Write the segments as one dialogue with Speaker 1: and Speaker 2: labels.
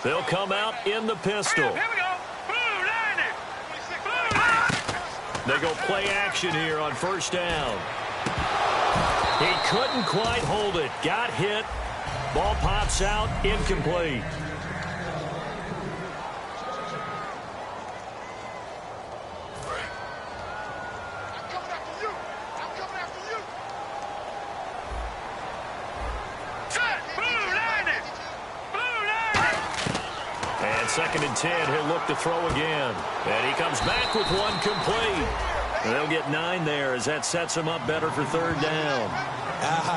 Speaker 1: They'll come out in the pistol.
Speaker 2: Here we go.
Speaker 1: They go play action here on first down. He couldn't quite hold it. Got hit. Ball pops out. Incomplete. And 2nd and 10, he'll look to throw again. And he comes back with one complete. And they'll get 9 there as that sets him up better for 3rd down.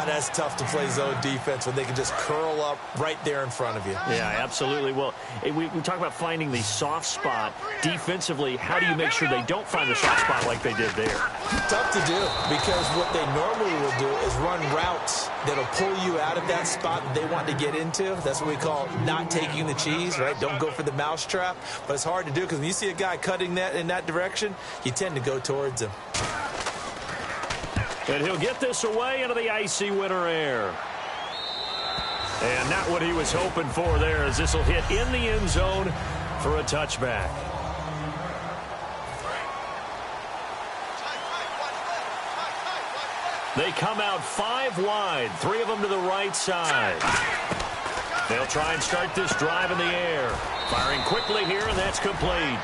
Speaker 3: That's tough to play zone defense when they can just curl up right there in front of you.
Speaker 1: Yeah, absolutely. Well, we talk about finding the soft spot. Defensively, how do you make sure they don't find the soft spot like they did there?
Speaker 3: Tough to do, because what they normally will do is run routes that'll pull you out of that spot that they want to get into. That's what we call not taking the cheese, right? Don't go for the mousetrap. But it's hard to do because when you see a guy cutting that in that direction, you tend to go towards him.
Speaker 1: And he'll get this away into the icy winter air. And not what he was hoping for there, as this will hit in the end zone for a touchback. They come out 5 wide, 3 of them to the right side. They'll try and start this drive in the air. Firing quickly here, and that's complete.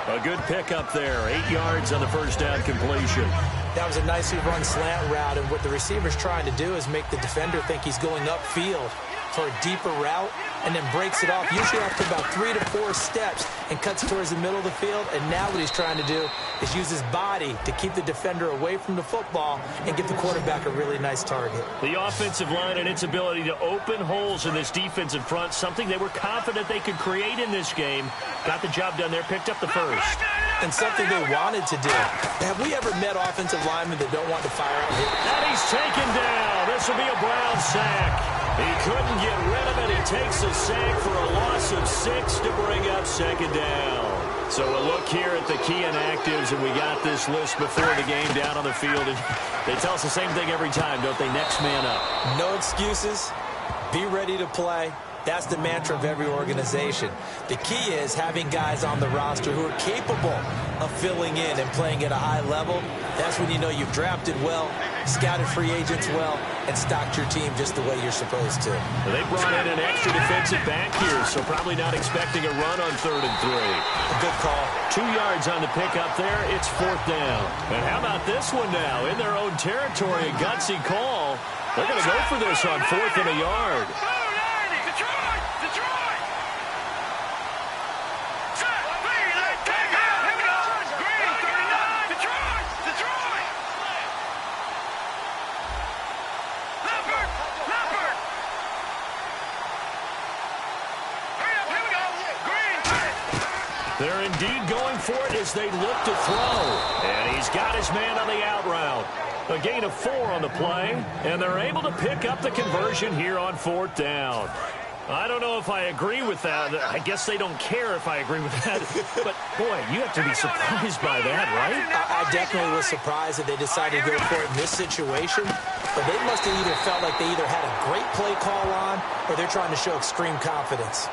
Speaker 1: A good pickup there, 8 yards on the first down completion.
Speaker 3: That was a nicely run slant route, and what the receiver's trying to do is make the defender think he's going upfield for a deeper route, and then breaks it off, usually after about 3 to 4 steps, and cuts towards the middle of the field. And now what he's trying to do is use his body to keep the defender away from the football and give the quarterback a really nice target.
Speaker 1: The offensive line and its ability to open holes in this defensive front, something they were confident they could create in this game. Got the job done there, picked up the first.
Speaker 3: And something they wanted to do. Have we ever met offensive linemen that don't want to fire out here?
Speaker 1: And he's taken down. This will be a Brown sack. He couldn't get rid of it. He takes a sack for a loss of 6 to bring up 2nd down. So a look here at the key inactives, and we got this list before the game down on the field. And they tell us the same thing every time, don't they? Next man up.
Speaker 3: No excuses. Be ready to play. That's the mantra of every organization. The key is having guys on the roster who are capable of filling in and playing at a high level. That's when you know you've drafted well, scouted free agents well, and stocked your team just the way you're supposed to.
Speaker 1: They brought in an extra defensive back here, so probably not expecting a run on 3rd and 3.
Speaker 3: A good call.
Speaker 1: 2 yards on the pickup there. It's 4th down. And how about this one now? In their own territory, a gutsy call. They're going to go for this on 4th and a yard. They're indeed going for it as they look to throw. And he's got his man on the out route. A gain of 4 on the play, and they're able to pick up the conversion here on 4th down. I don't know if I agree with that. I guess they don't care if I agree with that. But, boy, you have to be surprised by that, right?
Speaker 3: I definitely was surprised that they decided to go for it in this situation. But they must have either felt like they either had a great play call on or they're trying to show extreme confidence.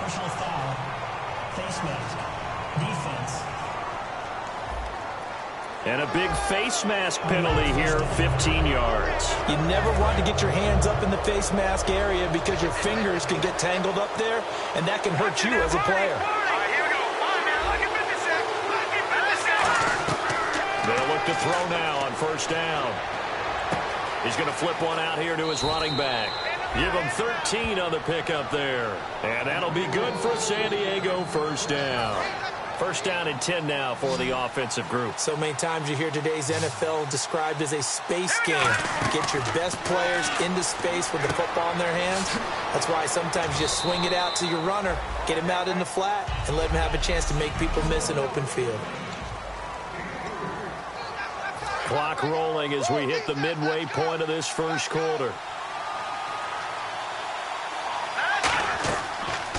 Speaker 4: Personal foul, face mask, defense.
Speaker 1: And a big face mask penalty here, 15 yards.
Speaker 3: You never want to get your hands up in the face mask area because your fingers can get tangled up there, and that can hurt you as a player.
Speaker 1: They'll look to throw now on 1st down. He's going to flip one out here to his running back. Give him 13 on the pickup there. And that'll be good for a San Diego 1st down. 1st down and 10 now for the offensive group.
Speaker 3: So many times you hear today's NFL described as a space game. Get your best players into space with the football in their hands. That's why sometimes you just swing it out to your runner, get him out in the flat, and let him have a chance to make people miss an open field.
Speaker 1: Clock rolling as we hit the midway point of this 1st quarter.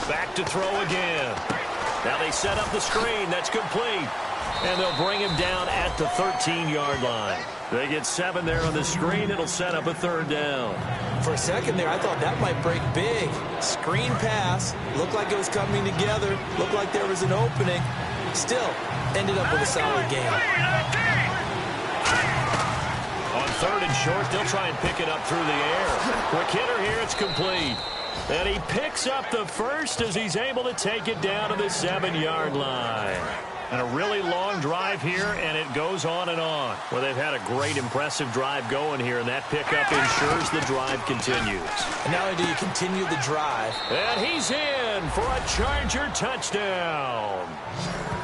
Speaker 1: Back to throw again. Now they set up the screen. That's complete. And they'll bring him down at the 13-yard line. They get 7 there on the screen. It'll set up a 3rd down.
Speaker 3: For a second there, I thought that might break big. Screen pass. Looked like it was coming together. Looked like there was an opening. Still, ended up with a solid game.
Speaker 1: On 3rd and short, they'll try and pick it up through the air. Quick hitter here, it's complete. And he picks up the first as he's able to take it down to the 7-yard line. And a really long drive here, and it goes on and on. Well, they've had a great, impressive drive going here, and that pickup ensures the drive continues.
Speaker 3: And not only do you continue the drive.
Speaker 1: And he's in for a Charger touchdown.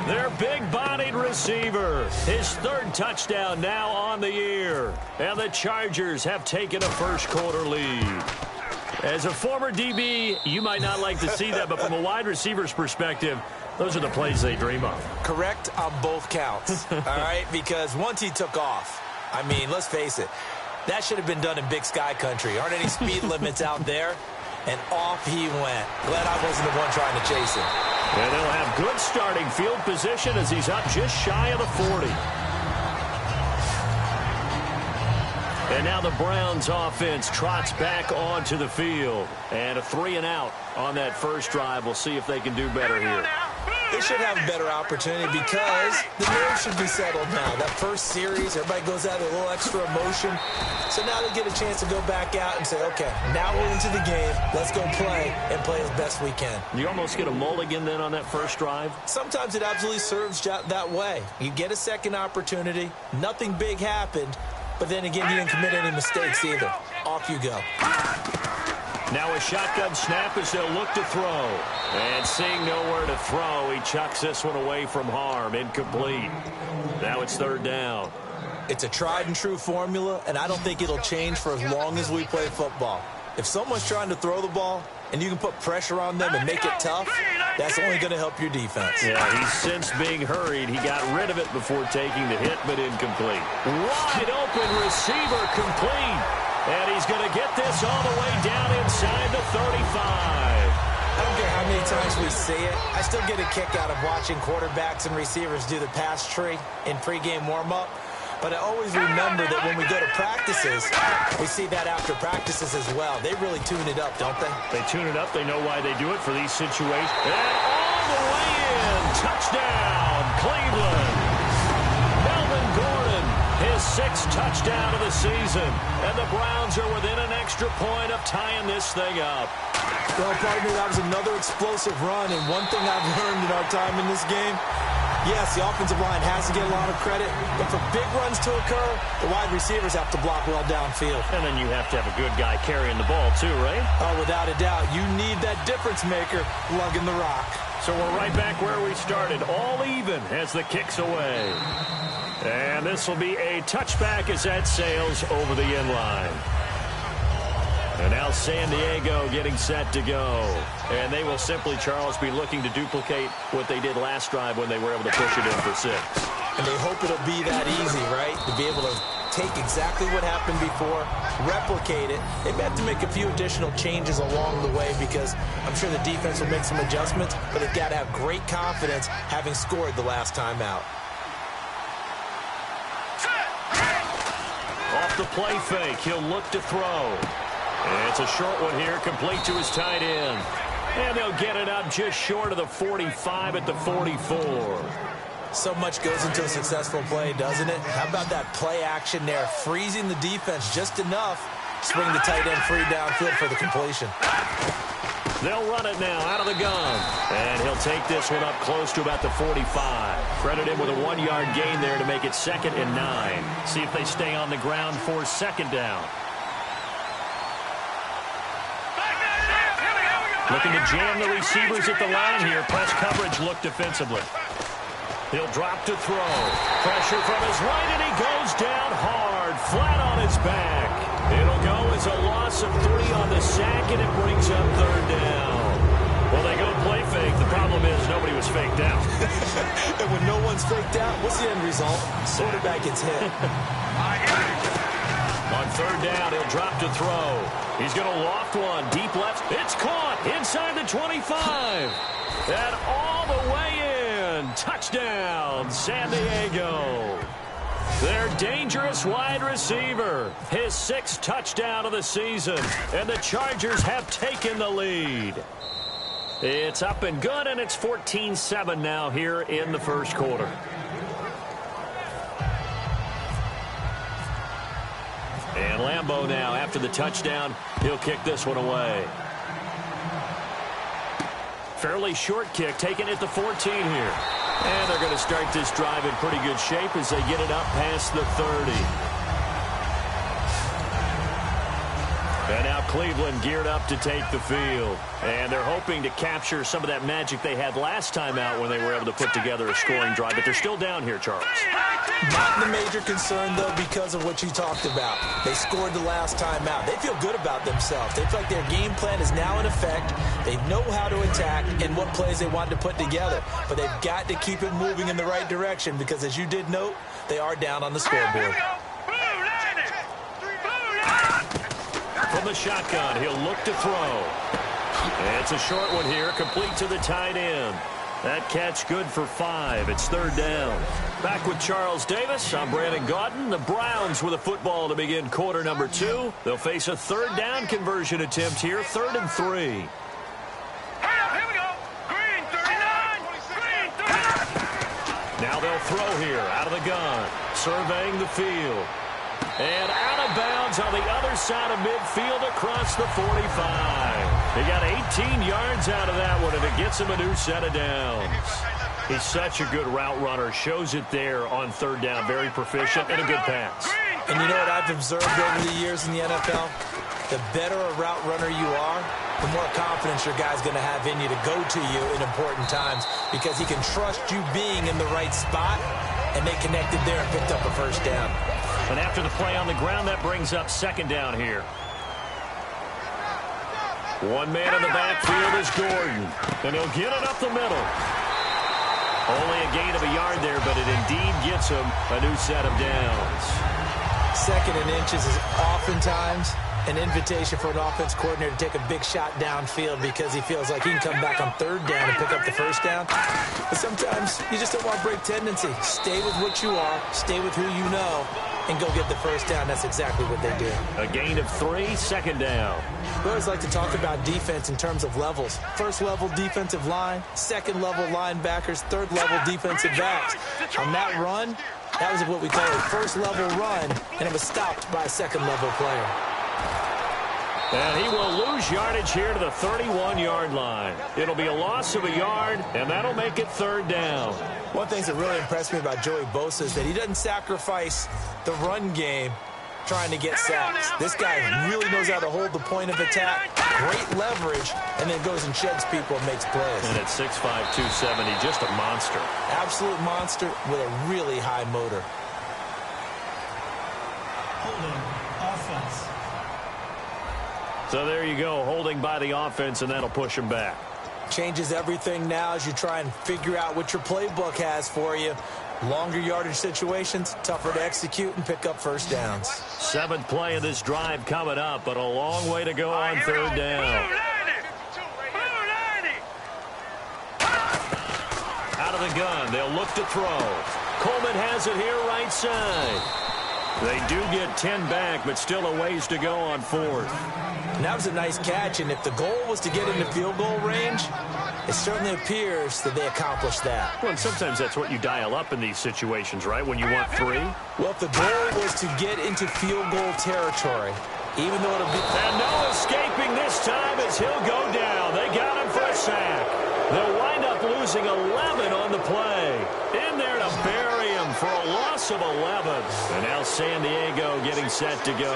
Speaker 1: Their big-bodied receiver. His 3rd touchdown now on the year. And the Chargers have taken a first-quarter lead. As a former DB, you might not like to see that, but from a wide receiver's perspective, those are the plays they dream of.
Speaker 3: Correct on both counts, all right? Because once he took off, I mean, let's face it, that should have been done in Big Sky country. Aren't any speed limits out there? And off he went. Glad I wasn't the one trying to chase him.
Speaker 1: And they'll have good starting field position as he's up just shy of the 40. And now the Browns offense trots back onto the field. And a 3-and-out on that first drive. We'll see if they can do better here.
Speaker 3: They should have a better opportunity because the nerves should be settled now. That first series, everybody goes out with a little extra emotion. So now they get a chance to go back out and say, okay, now we're into the game. Let's go play and play as best we can.
Speaker 1: You almost get a mulligan then on that first drive?
Speaker 3: Sometimes it absolutely serves that way. You get a second opportunity. Nothing big happened. But then again, you didn't commit any mistakes either. Off you go.
Speaker 1: Now a shotgun snap as they'll look to throw. And seeing nowhere to throw, he chucks this one away from harm. Incomplete. Now it's 3rd down.
Speaker 3: It's a tried-and-true formula, and I don't think it'll change for as long as we play football. If someone's trying to throw the ball, and you can put pressure on them and make it tough, that's only going to help your defense.
Speaker 1: Yeah, he's since being hurried. He got rid of it before taking the hit, but incomplete. Wide open receiver complete. And he's going to get this all the way down inside the 35.
Speaker 3: I don't care how many times we see it. I still get a kick out of watching quarterbacks and receivers do the pass tree in pregame warm-up. But I always remember that when we go to practices, we see that after practices as well. They really tune it up, don't they?
Speaker 1: They tune it up. They know why they do it for these situations. And all the way in. Touchdown, Cleveland. Melvin Gordon, his 6th touchdown of the season. And the Browns are within an extra point of tying this thing up.
Speaker 3: Well, partner, that was another explosive run. And one thing I've learned in our time in this game, yes, the offensive line has to get a lot of credit, but for big runs to occur, the wide receivers have to block well downfield.
Speaker 1: And then you have to have a good guy carrying the ball too, right?
Speaker 3: Oh, without a doubt. You need that difference maker lugging the rock.
Speaker 1: So we're right back where we started, all even as the kick's away. And this will be a touchback as that sails over the end line. And now San Diego getting set to go. And they will simply, Charles, be looking to duplicate what they did last drive when they were able to push it in for 6.
Speaker 3: And they hope it'll be that easy, right? To be able to take exactly what happened before, replicate it. They may have to make a few additional changes along the way because I'm sure the defense will make some adjustments, but they've got to have great confidence having scored the last time out.
Speaker 1: Off the play fake, he'll look to throw. And it's a short one here, complete to his tight end. And they'll get it up just short of the 45 at the 44.
Speaker 3: So much goes into a successful play, doesn't it? How about that play action there, freezing the defense just enough, swing the tight end free downfield for the completion.
Speaker 1: They'll run it now out of the gun. And he'll take this one up close to about the 45. Credit him with a 1-yard gain there to make it 2nd and 9. See if they stay on the ground for 2nd down. Looking to jam the receivers at the line here. Press coverage look defensively. He'll drop to throw. Pressure from his right, and he goes down hard, flat on his back. It'll go as a loss of 3 on the sack, and it brings up 3rd down. Well, they go play fake. The problem is nobody was faked out.
Speaker 3: And when no one's faked out, what's the end result? Quarterback gets hit.
Speaker 1: On 3rd down, he'll drop to throw. He's going to loft one deep left. It's caught inside the 25. And all the way in. Touchdown, San Diego. Their dangerous wide receiver. His 6th touchdown of the season. And the Chargers have taken the lead. It's up and good, and it's 14-7 now here in the first quarter. And Lambeau now, after the touchdown, he'll kick this one away. Fairly short kick, taken at the 14 here. And they're going to start this drive in pretty good shape as they get it up past the 30. And now Cleveland geared up to take the field. And they're hoping to capture some of that magic they had last time out when they were able to put together a scoring drive. But they're still down here, Charles.
Speaker 3: Not the major concern, though, because of what you talked about. They scored the last time out. They feel good about themselves. They feel like their game plan is now in effect. They know how to attack and what plays they want to put together. But they've got to keep it moving in the right direction because, as you did note, they are down on the scoreboard.
Speaker 1: From the shotgun, he'll look to throw. And it's a short one here, complete to the tight end. That catch good for 5. It's 3rd down. Back with Charles Davis. I'm Brandon Gaudin. The Browns with a football to begin quarter number 2. They'll face a 3rd down conversion attempt here, 3rd and 3.
Speaker 2: Here we go. Green 39. Green 39.
Speaker 1: Now they'll throw here out of the gun, surveying the field. And out of bounds on the other side of midfield across the 45. He got 18 yards out of that one, and it gets him a new set of downs. He's such a good route runner. Shows it there on 3rd down. Very proficient and a good pass.
Speaker 3: And you know what I've observed over the years in the NFL? The better a route runner you are, the more confidence your guy's going to have in you to go to you in important times because he can trust you being in the right spot, and they connected there and picked up a 1st down.
Speaker 1: And after the play on the ground, that brings up 2nd down here. One man in the backfield is Gordon. And he'll get it up the middle. Only a gain of a yard there, but it indeed gets him a new set of downs.
Speaker 3: 2nd and inches is oftentimes an invitation for an offense coordinator to take a big shot downfield because he feels like he can come back on 3rd down and pick up the 1st down. But sometimes you just don't want to break tendency. Stay with what you are, stay with who you know, and go get the 1st down. That's exactly what they do.
Speaker 1: A gain of 3, 2nd down.
Speaker 3: We always like to talk about defense in terms of levels. 1st level defensive line, 2nd level linebackers, 3rd level defensive backs. On that run, that was what we call a 1st level run, and it was stopped by a 2nd level player.
Speaker 1: And he will lose yardage here to the 31-yard line. It'll be a loss of a yard, and that'll make it 3rd down.
Speaker 3: One thing that really impressed me about Joey Bosa is that he doesn't sacrifice the run game trying to get sacks. This guy really knows how to hold the point of attack, great leverage, and then goes and sheds people and makes plays.
Speaker 1: And at 6'5", 270, just a monster.
Speaker 3: Absolute monster with a really high motor.
Speaker 4: Holding offense.
Speaker 1: So there you go, holding by the offense, and that'll push him back.
Speaker 3: Changes everything now as you try and figure out what your playbook has for you. Longer yardage situations, tougher to execute and pick up 1st downs.
Speaker 1: 7th play of this drive coming up, but a long way to go on 3rd down. Out of the gun, they'll look to throw. Coleman has it here right side. They do get 10 back, but still a ways to go on 4th.
Speaker 3: And that was a nice catch, and if the goal was to get into field goal range, it certainly appears that they accomplished that.
Speaker 1: Well, and sometimes that's what you dial up in these situations, right, when you want 3?
Speaker 3: Well, if the goal was to get into field goal territory, even though it'll be...
Speaker 1: And no escaping this time as he'll go down. They got him for a sack. They'll wind up losing 11 on the play. In there to bury him for a loss of 11. And now San Diego getting set to go.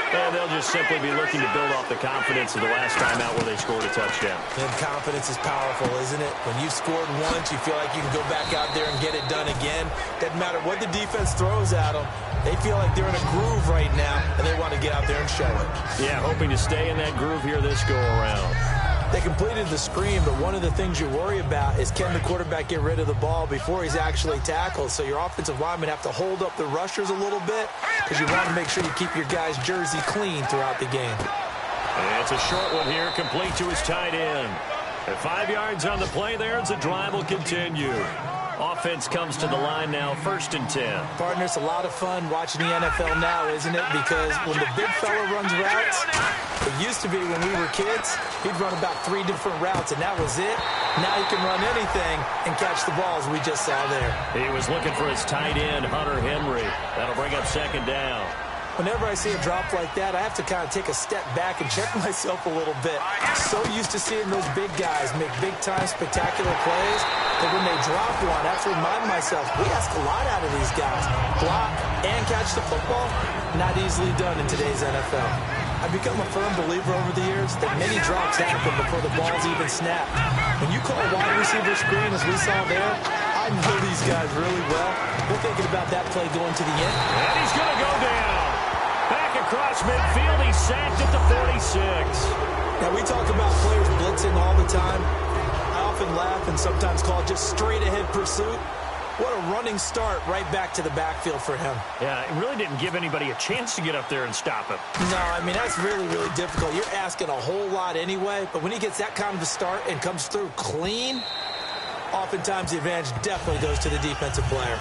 Speaker 1: And they'll just simply be looking to build off the confidence of the last time out where they scored a touchdown.
Speaker 3: And confidence is powerful, isn't it? When you've scored once, you feel like you can go back out there and get it done again. Doesn't matter what the defense throws at them. They feel like they're in a groove right now, and they want to get out there and show it.
Speaker 1: Yeah, hoping to stay in that groove here this go-around.
Speaker 3: They completed the screen, but one of the things you worry about is can the quarterback get rid of the ball before he's actually tackled? So your offensive linemen have to hold up the rushers a little bit because you want to make sure you keep your guy's jersey clean throughout the game.
Speaker 1: And it's a short one here, complete to his tight end. At 5 yards on the play there, as the drive will continue. Offense comes to the line now, 1st and 10.
Speaker 3: Partner, it's a lot of fun watching the NFL now, isn't it? Because when the big fella runs routes, it used to be when we were kids, he'd run about 3 different routes, and that was it. Now he can run anything and catch the balls we just saw there.
Speaker 1: He was looking for his tight end, Hunter Henry. That'll bring up 2nd down.
Speaker 3: Whenever I see a drop like that, I have to kind of take a step back and check myself a little bit. So used to seeing those big guys make big-time spectacular plays that when they drop one, I have to remind myself, we ask a lot out of these guys. Block and catch the football, not easily done in today's NFL. I've become a firm believer over the years that many drops happen before the ball's even snapped. When you call a wide receiver screen, as we saw there, I know these guys really well. We're thinking about that play going to the end.
Speaker 1: And he's going to go down. Back across midfield, he's sacked at the 46.
Speaker 3: Now, we talk about players blitzing all the time. I often laugh and sometimes call it just straight-ahead pursuit. What a running start right back to the backfield for him.
Speaker 1: Yeah, it really didn't give anybody a chance to get up there and stop him.
Speaker 3: No, I mean, that's really, really difficult. You're asking a whole lot anyway, but when he gets that kind of a start and comes through clean, oftentimes the advantage definitely goes to the defensive player.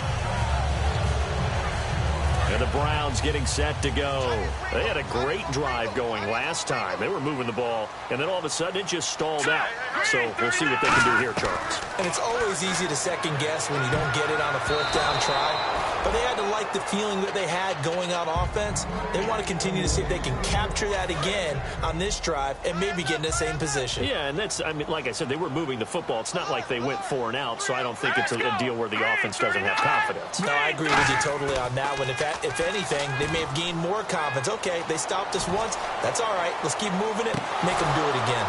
Speaker 1: And the Browns getting set to go. They had a great drive going last time. They were moving the ball, and then all of a sudden it just stalled out. So we'll see what they can do here, Charles.
Speaker 3: And it's always easy to second guess when you don't get it on a 4th down try. But they had to like the feeling that they had going on offense. They want to continue to see if they can capture that again on this drive and maybe get in the same position.
Speaker 1: Yeah, and that's, I mean, like I said, they were moving the football. It's not like they went 4 and out, so I don't think it's a deal where the offense doesn't have confidence.
Speaker 3: No, I agree with you totally on that one. If anything, they may have gained more confidence. Okay, they stopped us once. That's all right. Let's keep moving it. Make them do it again.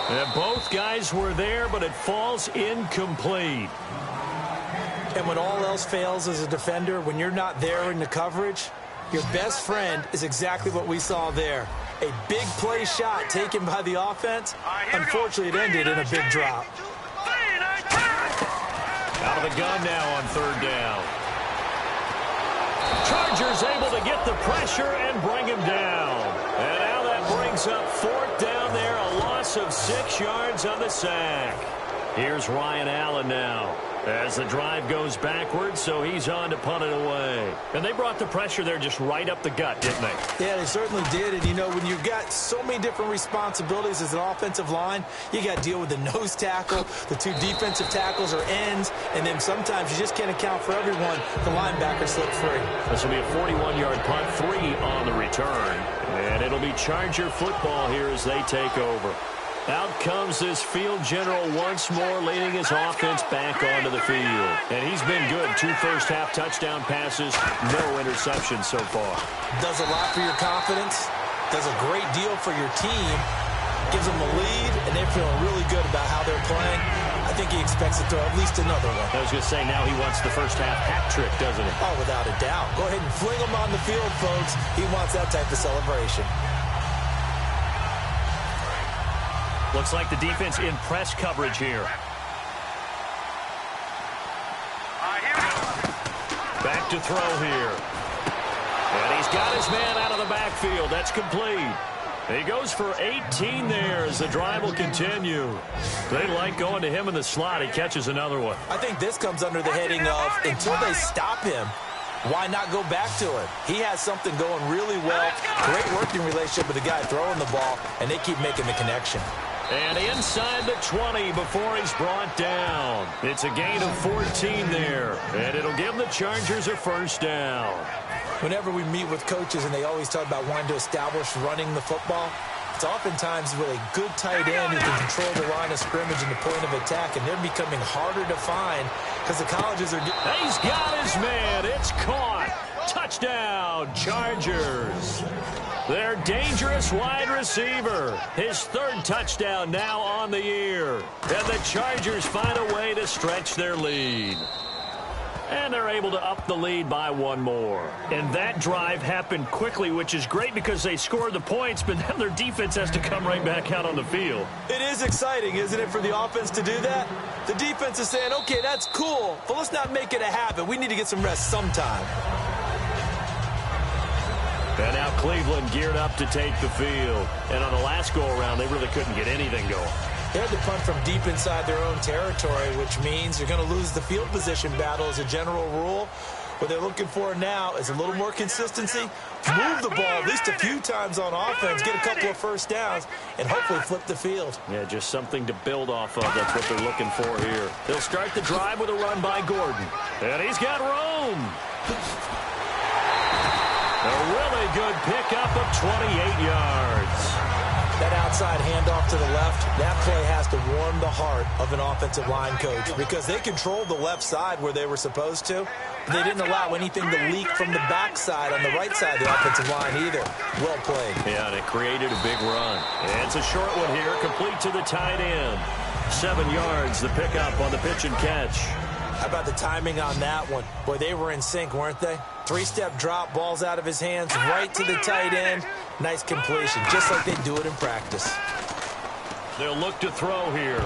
Speaker 1: And both guys were there, but it falls incomplete.
Speaker 3: And when all else fails as a defender, when you're not there in the coverage, your best friend is exactly what we saw there. A big play shot taken by the offense. Unfortunately, it ended in a big drop.
Speaker 1: Out of the gun now on 3rd down. Chargers able to get the pressure and bring him down. And now that brings up 4th down there, a loss of 6 yards on the sack. Here's Ryan Allen now as the drive goes backwards, so he's on to punt it away. And they brought the pressure there just right up the gut, didn't they?
Speaker 3: Yeah, they certainly did. And, you know, when you've got so many different responsibilities as an offensive line, you got to deal with the nose tackle, the 2 defensive tackles or ends, and then sometimes you just can't account for everyone. The linebacker slipped free.
Speaker 1: This will be a 41-yard punt, 3 on the return. And it'll be Charger football here as they take over. Out comes this field general once more, leading his offense back onto the field. And he's been good. 2 first-half touchdown passes, no interceptions so far.
Speaker 3: Does a lot for your confidence, does a great deal for your team, gives them a lead, and they're feeling really good about how they're playing. I think he expects to throw at least another one.
Speaker 1: I was going to say, now he wants the first-half hat trick, doesn't he?
Speaker 3: Oh, without a doubt. Go ahead and fling him on the field, folks. He wants that type of celebration.
Speaker 1: Looks like the defense in press coverage here. Back to throw here. And he's got his man out of the backfield. That's complete. He goes for 18 there as the drive will continue. They like going to him in the slot. He catches another one.
Speaker 3: I think this comes under the heading of until they stop him, why not go back to it? He has something going really well. Great working relationship with the guy throwing the ball, and they keep making the connection.
Speaker 1: And inside the 20 before he's brought down. It's a gain of 14 there. And it'll give the Chargers a 1st down.
Speaker 3: Whenever we meet with coaches and they always talk about wanting to establish running the football, it's oftentimes with a good tight end who can control the line of scrimmage and the point of attack, and they're becoming harder to find because the colleges are...
Speaker 1: He's got his man. It's caught. Touchdown, Chargers. Their dangerous wide receiver. His 3rd touchdown now on the year. And the Chargers find a way to stretch their lead. And they're able to up the lead by 1 more. And that drive happened quickly, which is great because they scored the points, but then their defense has to come right back out on the field.
Speaker 3: It is exciting, isn't it, for the offense to do that? The defense is saying, okay, that's cool, but let's not make it a habit. We need to get some rest sometime.
Speaker 1: And now Cleveland geared up to take the field. And on the last go-around, they really couldn't get anything going.
Speaker 3: They had to punt from deep inside their own territory, which means you're going to lose the field position battle as a general rule. What they're looking for now is a little more consistency, move the ball at least a few times on offense, get a couple of first downs, and hopefully flip the field.
Speaker 1: Yeah, just something to build off of. That's what they're looking for here. They'll start the drive with a run by Gordon. And he's got room. A really good pickup of 28 yards.
Speaker 3: That outside handoff to the left, that play has to warm the heart of an offensive line coach because they controlled the left side where they were supposed to. But they didn't allow anything to leak from the backside on the right side of the offensive line either. Well played.
Speaker 1: Yeah, and it created a big run. And it's a short one here, complete to the tight end. 7 yards, the pickup on the pitch and catch.
Speaker 3: How about the timing on that one? Boy, they were in sync, weren't they? 3-step drop, balls out of his hands, right to the tight end. Nice completion, just like they do it in practice.
Speaker 1: They'll look to throw here.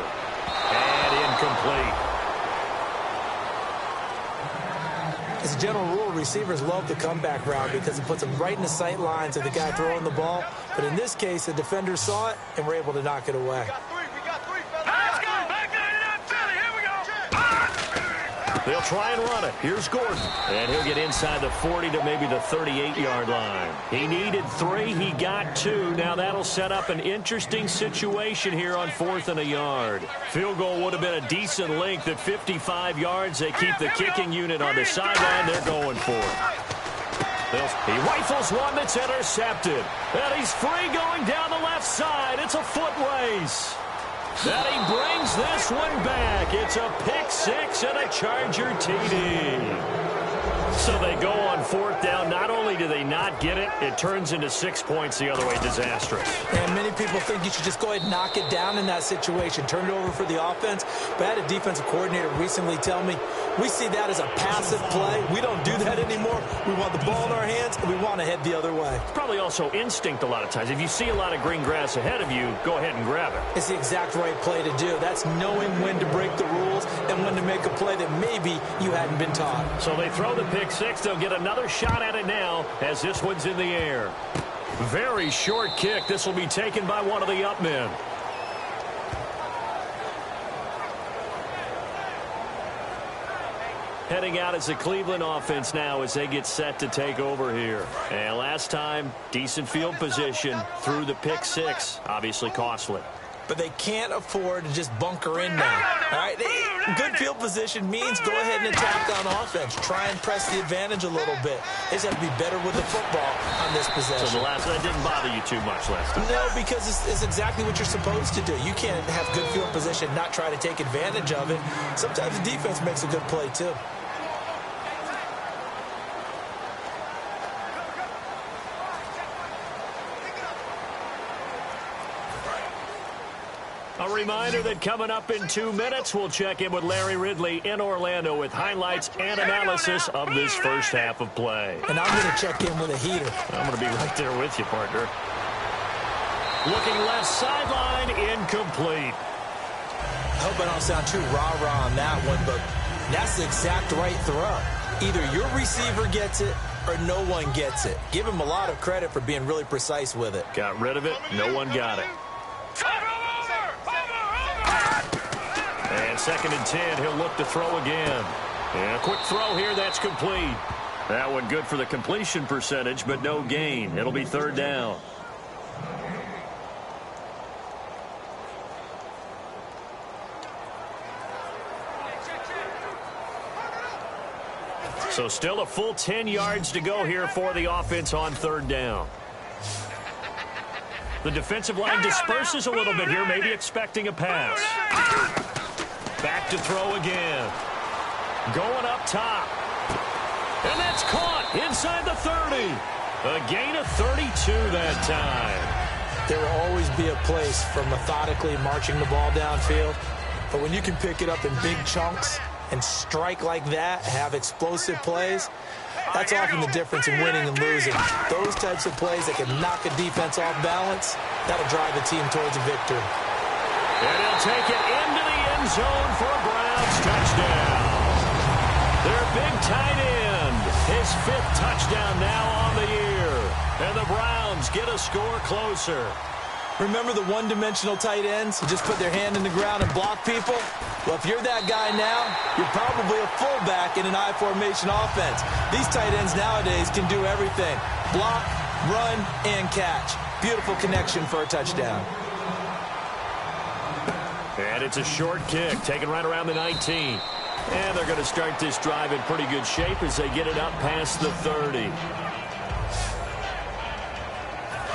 Speaker 1: And incomplete.
Speaker 3: As a general rule, receivers love the comeback route because it puts them right in the sight lines of the guy throwing the ball. But in this case, the defender saw it and were able to knock it away.
Speaker 2: Let's go. Back to the Philly. Here we go.
Speaker 1: They'll try and run it. Here's Gordon. And he'll get inside the 40 to maybe the 38-yard line. He needed 3. He got 2. Now that'll set up an interesting situation here on 4th and a yard. Field goal would have been a decent length at 55 yards. They keep the kicking unit on the sideline. They're going for it. He rifles one that's intercepted. And he's free going down the left side. It's a foot race. And he brings this one back. It's a pick 6 and a Charger TD. So they go on 4th down. Not only do they not get it, it turns into 6 points the other way. Disastrous.
Speaker 3: And many people think you should just go ahead and knock it down in that situation. Turn it over for the offense. But I had a defensive coordinator recently tell me, we see that as a passive play. We don't do that anymore. We want the ball in our hands, and we want to head the other way.
Speaker 1: It's probably also instinct a lot of times. If you see a lot of green grass ahead of you, go ahead and grab it.
Speaker 3: It's the exact right play to do. That's knowing when to break the rules and when to make a play that maybe you hadn't been taught.
Speaker 1: So they throw the pick 6. They'll get another shot at it now as this one's in the air. Very short kick. This will be taken by one of the up men. Heading out as the Cleveland offense now as they get set to take over here. And last time, decent field position through the pick 6. Obviously costly.
Speaker 3: But they can't afford to just bunker in now. All right, good field position means go ahead and attack on offense. Try and press the advantage a little bit. They just have to be better with the football on this possession.
Speaker 1: So that didn't bother you too much last time?
Speaker 3: No, because it's exactly what you're supposed to do. You can't have good field position, not try to take advantage of it. Sometimes the defense makes a good play, too.
Speaker 1: A reminder that coming up in 2 minutes, we'll check in with Larry Ridley in Orlando with highlights and analysis of this first half of play.
Speaker 3: And I'm going to check in with a heater.
Speaker 1: I'm going to be right there with you, partner. Looking left sideline, incomplete.
Speaker 3: I hope I don't sound too rah-rah on that one, but that's the exact right throw. Either your receiver gets it or no one gets it. Give him a lot of credit for being really precise with it.
Speaker 1: Got rid of it. No one got it. And 2nd and 10, he'll look to throw again. And a quick throw here, that's complete. That one good for the completion percentage, but no gain. It'll be 3rd down. So still a full 10 yards to go here for the offense on 3rd down. The defensive line disperses a little bit here, maybe expecting a pass. Back to throw again. Going up top. And that's caught inside the 30. A gain of 32 that time.
Speaker 3: There will always be a place for methodically marching the ball downfield. But when you can pick it up in big chunks and strike like that, have explosive plays, that's often the difference in winning and losing. Those types of plays that can knock a defense off balance, that'll drive a team towards a victory.
Speaker 1: And he'll take it into the end zone for a Browns touchdown. Their big tight end, his 5th touchdown now on the year. And the Browns get a score closer.
Speaker 3: Remember the one-dimensional tight ends who just put their hand in the ground and block people? Well, if you're that guy now, you're probably a fullback in an I-formation offense. These tight ends nowadays can do everything. Block, run, and catch. Beautiful connection for a touchdown.
Speaker 1: And it's a short kick, taken right around the 19. And they're going to start this drive in pretty good shape as they get it up past the 30.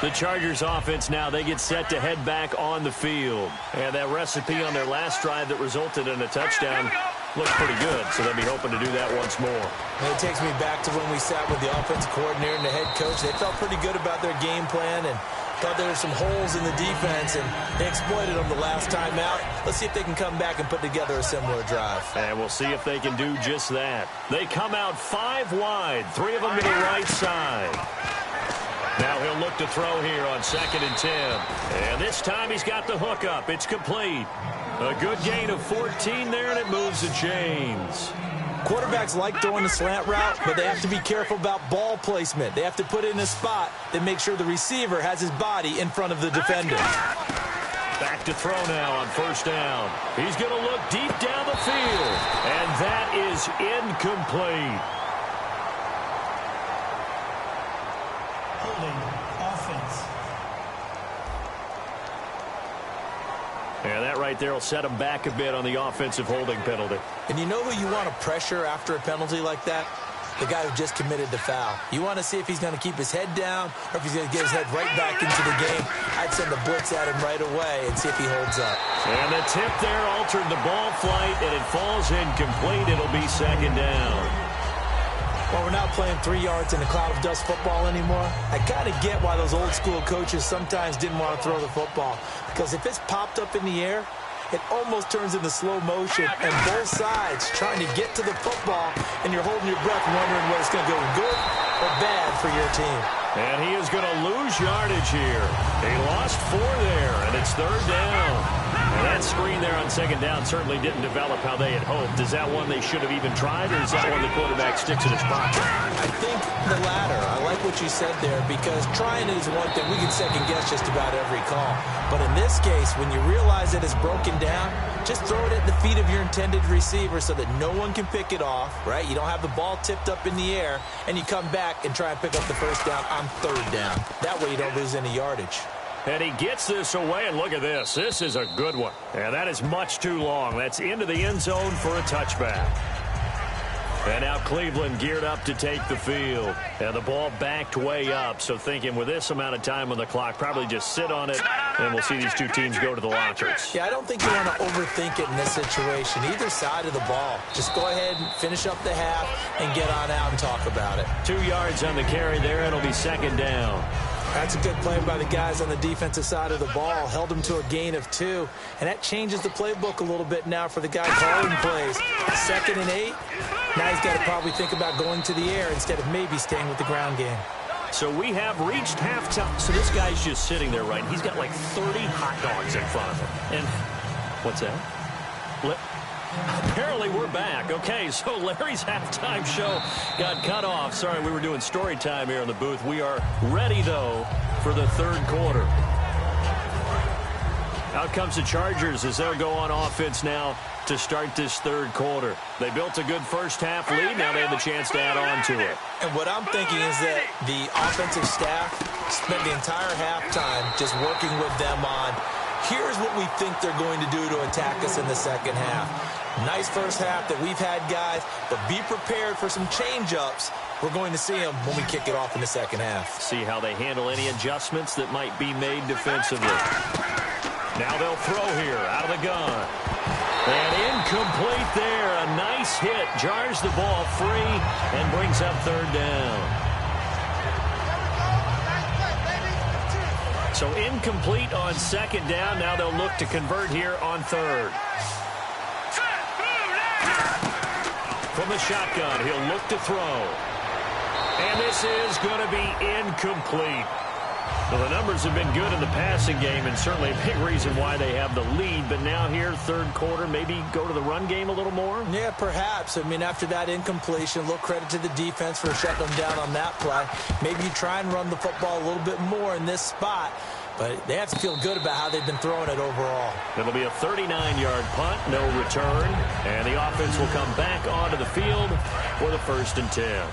Speaker 1: The Chargers offense now, they get set to head back on the field. And that recipe on their last drive that resulted in a touchdown looks pretty good, so they'll be hoping to do that once more.
Speaker 3: And it takes me back to when we sat with the offensive coordinator and the head coach. They felt pretty good about their game plan and thought there were some holes in the defense, and they exploited them the last time out. Let's see if they can come back and put together a similar drive.
Speaker 1: And we'll see if they can do just that. They come out 5 wide, 3 of them to the right side. Now he'll look to throw here on 2nd and 10. And this time he's got the hook up. It's complete. A good gain of 14 there, and it moves the chains.
Speaker 3: Quarterbacks like throwing the slant route, but they have to be careful about ball placement. They have to put it in a spot that makes sure the receiver has his body in front of the defender.
Speaker 1: Back to throw now on 1st down. He's going to look deep down the field, and that is incomplete.
Speaker 4: Holding offense.
Speaker 1: And that right there will set him back a bit on the offensive holding penalty.
Speaker 3: And you know who you want to pressure after a penalty like that? The guy who just committed the foul. You want to see if he's going to keep his head down or if he's going to get his head right back into the game. I'd send the blitz at him right away and see if he holds up.
Speaker 1: And the tip there altered the ball flight, and it falls incomplete. It'll be 2nd down.
Speaker 3: Well, we're not playing 3 yards in a cloud of dust football anymore. I kind of get why those old school coaches sometimes didn't want to throw the football. Because if it's popped up in the air, it almost turns into slow motion, and both sides trying to get to the football, and you're holding your breath wondering whether it's going to go good or bad for your team.
Speaker 1: And he is going to lose yardage here. He lost 4 there, and it's 3rd down. And that screen there on 2nd down certainly didn't develop how they had hoped. Is that one they should have even tried, or is that one the quarterback sticks in his pocket?
Speaker 3: I think the latter. I like what you said there, because trying it is one thing. We can second guess just about every call. But in this case, when you realize that it's broken down, just throw it at the feet of your intended receiver so that no one can pick it off, right? You don't have the ball tipped up in the air, and you come back and try and pick up the 1st down on 3rd down. That way you don't lose any yardage.
Speaker 1: And he gets this away, and look at this. This is a good one. And that is much too long. That's into the end zone for a touchback. And now Cleveland geared up to take the field. And the ball backed way up. So thinking with this amount of time on the clock, probably just sit on it, and we'll see these two teams go to the lockers.
Speaker 3: Yeah, I don't think you want to overthink it in this situation. Either side of the ball. Just go ahead and finish up the half and get on out and talk about it.
Speaker 1: 2 yards on the carry there. It'll be 2nd down.
Speaker 3: That's a good play by the guys on the defensive side of the ball. Held them to a gain of 2. And that changes the playbook a little bit now for the guy calling plays. 2nd and 8. Now he's got to probably think about going to the air instead of maybe staying with the ground game.
Speaker 1: So we have reached halftime. So this guy's just sitting there, right? He's got like 30 hot dogs in front of him. And what's that? Apparently we're back. Okay, so Larry's halftime show got cut off. Sorry, we were doing story time here in the booth. We are ready, though, for the 3rd quarter. Out comes the Chargers as they'll go on offense now to start this 3rd quarter. They built a good first half lead. Now they have the chance to add on to it.
Speaker 3: And what I'm thinking is that the offensive staff spent the entire halftime just working with them on, here's what we think they're going to do to attack us in the 2nd half. Nice first half that we've had, guys, but be prepared for some change-ups. We're going to see them when we kick it off in the 2nd half.
Speaker 1: See how they handle any adjustments that might be made defensively. Now they'll throw here out of the gun. And incomplete there. A nice hit. Jars the ball free and brings up 3rd down. So incomplete on 2nd down. Now they'll look to convert here on 3rd. From the shotgun, he'll look to throw. And this is going to be incomplete. Well, the numbers have been good in the passing game, and certainly a big reason why they have the lead. But now here, 3rd quarter, maybe go to the run game a little more?
Speaker 3: Yeah, perhaps. I mean, after that incompletion, a little credit to the defense for shutting them down on that play. Maybe you try and run the football a little bit more in this spot. But they have to feel good about how they've been throwing it overall.
Speaker 1: It'll be a 39-yard punt, no return. And the offense will come back onto the field for the 1st and 10.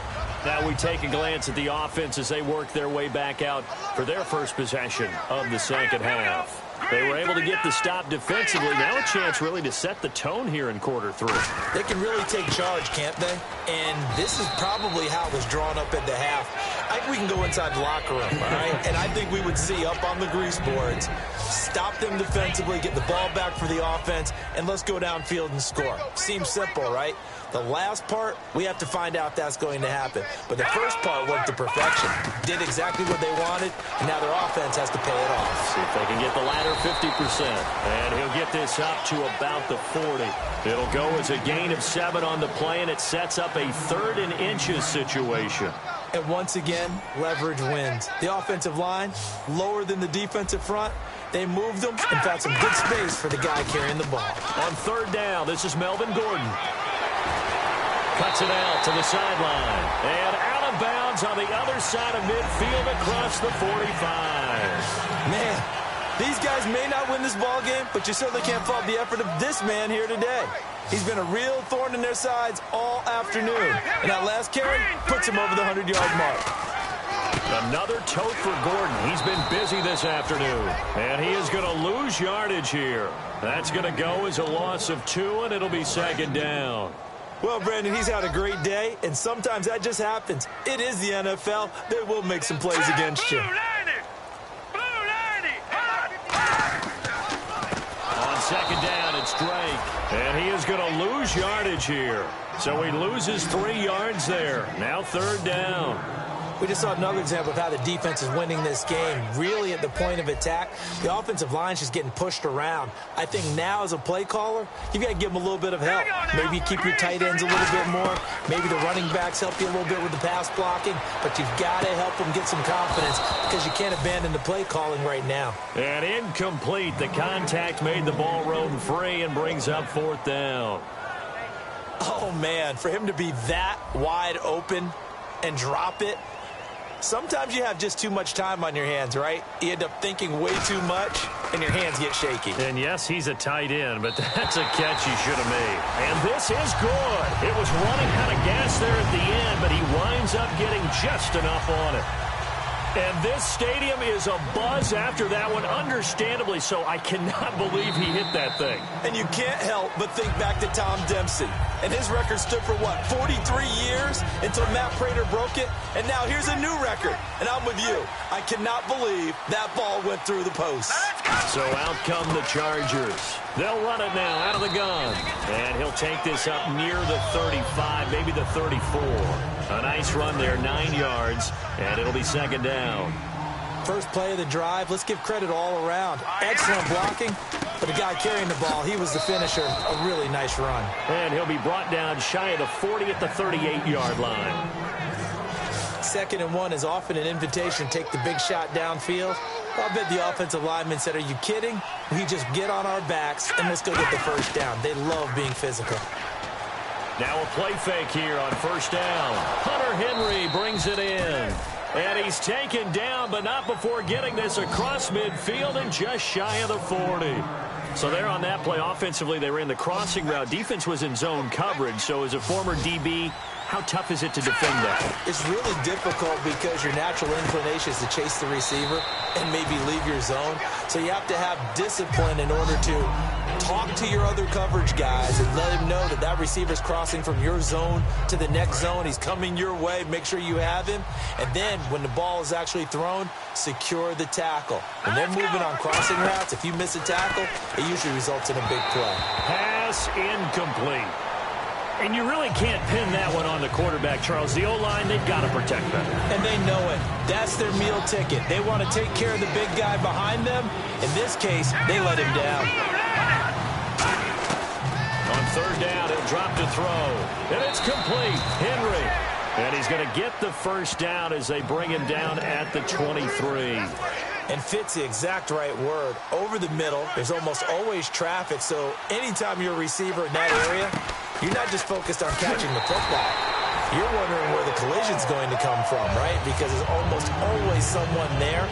Speaker 1: Now we take a glance at the offense as they work their way back out for their first possession of the second half. They were able to get the stop defensively. Now a chance really to set the tone here in quarter 3.
Speaker 3: They can really take charge, can't they? And this is probably how it was drawn up at the half. I think we can go inside the locker room, all right? And I think we would see up on the grease boards, stop them defensively, get the ball back for the offense, and let's go downfield and score. Seems simple, right? The last part, we have to find out if that's going to happen. But the first part went to perfection. Did exactly what they wanted, and now their offense has to pay it off.
Speaker 1: See if they can get the latter 50%. And he'll get this up to about the 40. It'll go as a gain of 7 on the play, and it sets up a 3rd and inches situation.
Speaker 3: And once again, leverage wins. The offensive line, lower than the defensive front. They moved them and found some good space for the guy carrying the ball.
Speaker 1: On 3rd down, this is Melvin Gordon. Cuts it out to the sideline. And out of bounds on the other side of midfield across the 45.
Speaker 3: Man, these guys may not win this ball game, but you certainly can't fault the effort of this man here today. He's been a real thorn in their sides all afternoon. And that last carry puts him over the 100-yard mark.
Speaker 1: Another tote for Gordon. He's been busy this afternoon. And he is going to lose yardage here. That's going to go as a loss of 2, and it'll be 2nd down.
Speaker 3: Well, Brandon, he's had a great day, and sometimes that just happens. It is the NFL. They will make some plays against you.
Speaker 1: On 2nd down, it's Drake. And he is going to lose yardage here. So he loses 3 yards there. Now 3rd down.
Speaker 3: We just saw another example of how the defense is winning this game. Really at the point of attack, the offensive line is just getting pushed around. I think now as a play caller, you've got to give them a little bit of help. Maybe you keep your tight ends a little bit more. Maybe the running backs help you a little bit with the pass blocking. But you've got to help them get some confidence because you can't abandon the play calling right now.
Speaker 1: And incomplete. The contact made the ball roam free and brings up 4th down.
Speaker 3: Oh, man, for him to be that wide open and drop it. Sometimes you have just too much time on your hands, right? You end up thinking way too much, and your hands get shaky.
Speaker 1: And yes, he's a tight end, but that's a catch he should have made. And this is good. It was running out of gas there at the end, but he winds up getting just enough on it. And this stadium is abuzz after that one, understandably so. I cannot believe he hit that thing.
Speaker 3: And you can't help but think back to Tom Dempsey. And his record stood for, what, 43 years until Matt Prater broke it? And now here's a new record. And I'm with you. I cannot believe that ball went through the post.
Speaker 1: So out come the Chargers. They'll run it now out of the gun. And he'll take this up near the 35, maybe the 34. A nice run there, 9 yards, and it'll be 2nd down.
Speaker 3: First play of the drive. Let's give credit all around. Excellent blocking. But the guy carrying the ball, he was the finisher. A really nice run.
Speaker 1: And he'll be brought down shy of the 40 at the 38-yard line.
Speaker 3: 2nd and 1 is often an invitation to take the big shot downfield. I'll bet the offensive lineman said, are you kidding? We just get on our backs and let's go get the 1st down. They love being physical.
Speaker 1: Now a play fake here on 1st down. Hunter Henry brings it in. And he's taken down, but not before getting this across midfield and just shy of the 40. So there on that play, offensively, they ran the crossing route. Defense was in zone coverage, so as a former DB, how tough is it to defend that?
Speaker 3: It's really difficult because your natural inclination is to chase the receiver and maybe leave your zone. So you have to have discipline in order to talk to your other coverage guys and let him know that that receiver's crossing from your zone to the next zone. He's coming your way. Make sure you have him. And then when the ball is actually thrown, secure the tackle. When they're moving on crossing routes, if you miss a tackle, it usually results in a big play.
Speaker 1: Pass incomplete. And you really can't pin that one on the quarterback, Charles. The O-line, they've got to protect that.
Speaker 3: And they know it. That's their meal ticket. They want to take care of the big guy behind them. In this case, they let him down.
Speaker 1: On 3rd down, he'll drop to throw. And it's complete. Henry. And he's going to get the 1st down as they bring him down at the 23.
Speaker 3: And fit's the exact right word. Over the middle, there's almost always traffic. So anytime you're a receiver in that area, you're not just focused on catching the football. You're wondering where the collision's going to come from, right? Because there's almost always someone there.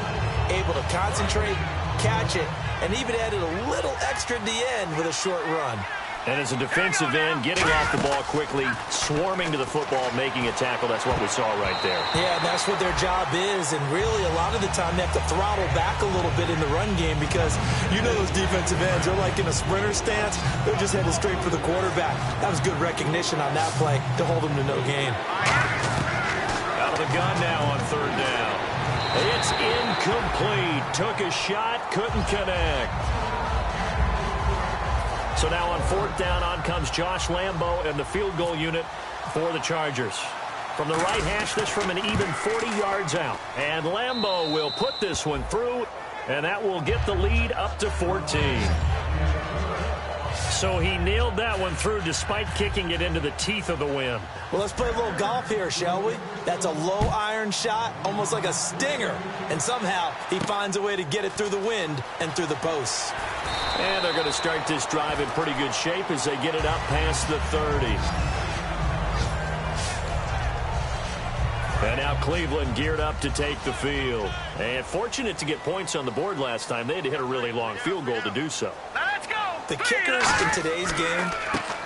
Speaker 3: able to concentrate, catch it, and even added a little extra at the end with a short run.
Speaker 1: And as a defensive end, getting off the ball quickly, swarming to the football, making a tackle, that's what we saw right there.
Speaker 3: Yeah, and that's what their job is. And really, a lot of the time, they have to throttle back a little bit in the run game because you know those defensive ends, they're like in a sprinter stance. They're just headed straight for the quarterback. That was good recognition on that play to hold them to no gain.
Speaker 1: Out of the gun now on third down. It's incomplete. Took a shot, couldn't connect. So now on fourth down, on comes Josh Lambo and the field goal unit for the Chargers. From the right hash, this from an even 40 yards out. And Lambo will put this one through, and that will get the lead up to 14. So he nailed that one through despite kicking it into the teeth of the wind.
Speaker 3: Well, let's play a little golf here, shall we? That's a low iron shot, almost like a stinger. And somehow he finds a way to get it through the wind and through the posts.
Speaker 1: And they're going to start this drive in pretty good shape as they get it up past the 30. And now Cleveland geared up to take the field. And fortunate to get points on the board last time. They had to hit a really long field goal to do so.
Speaker 2: Let's go.
Speaker 3: The kickers in today's game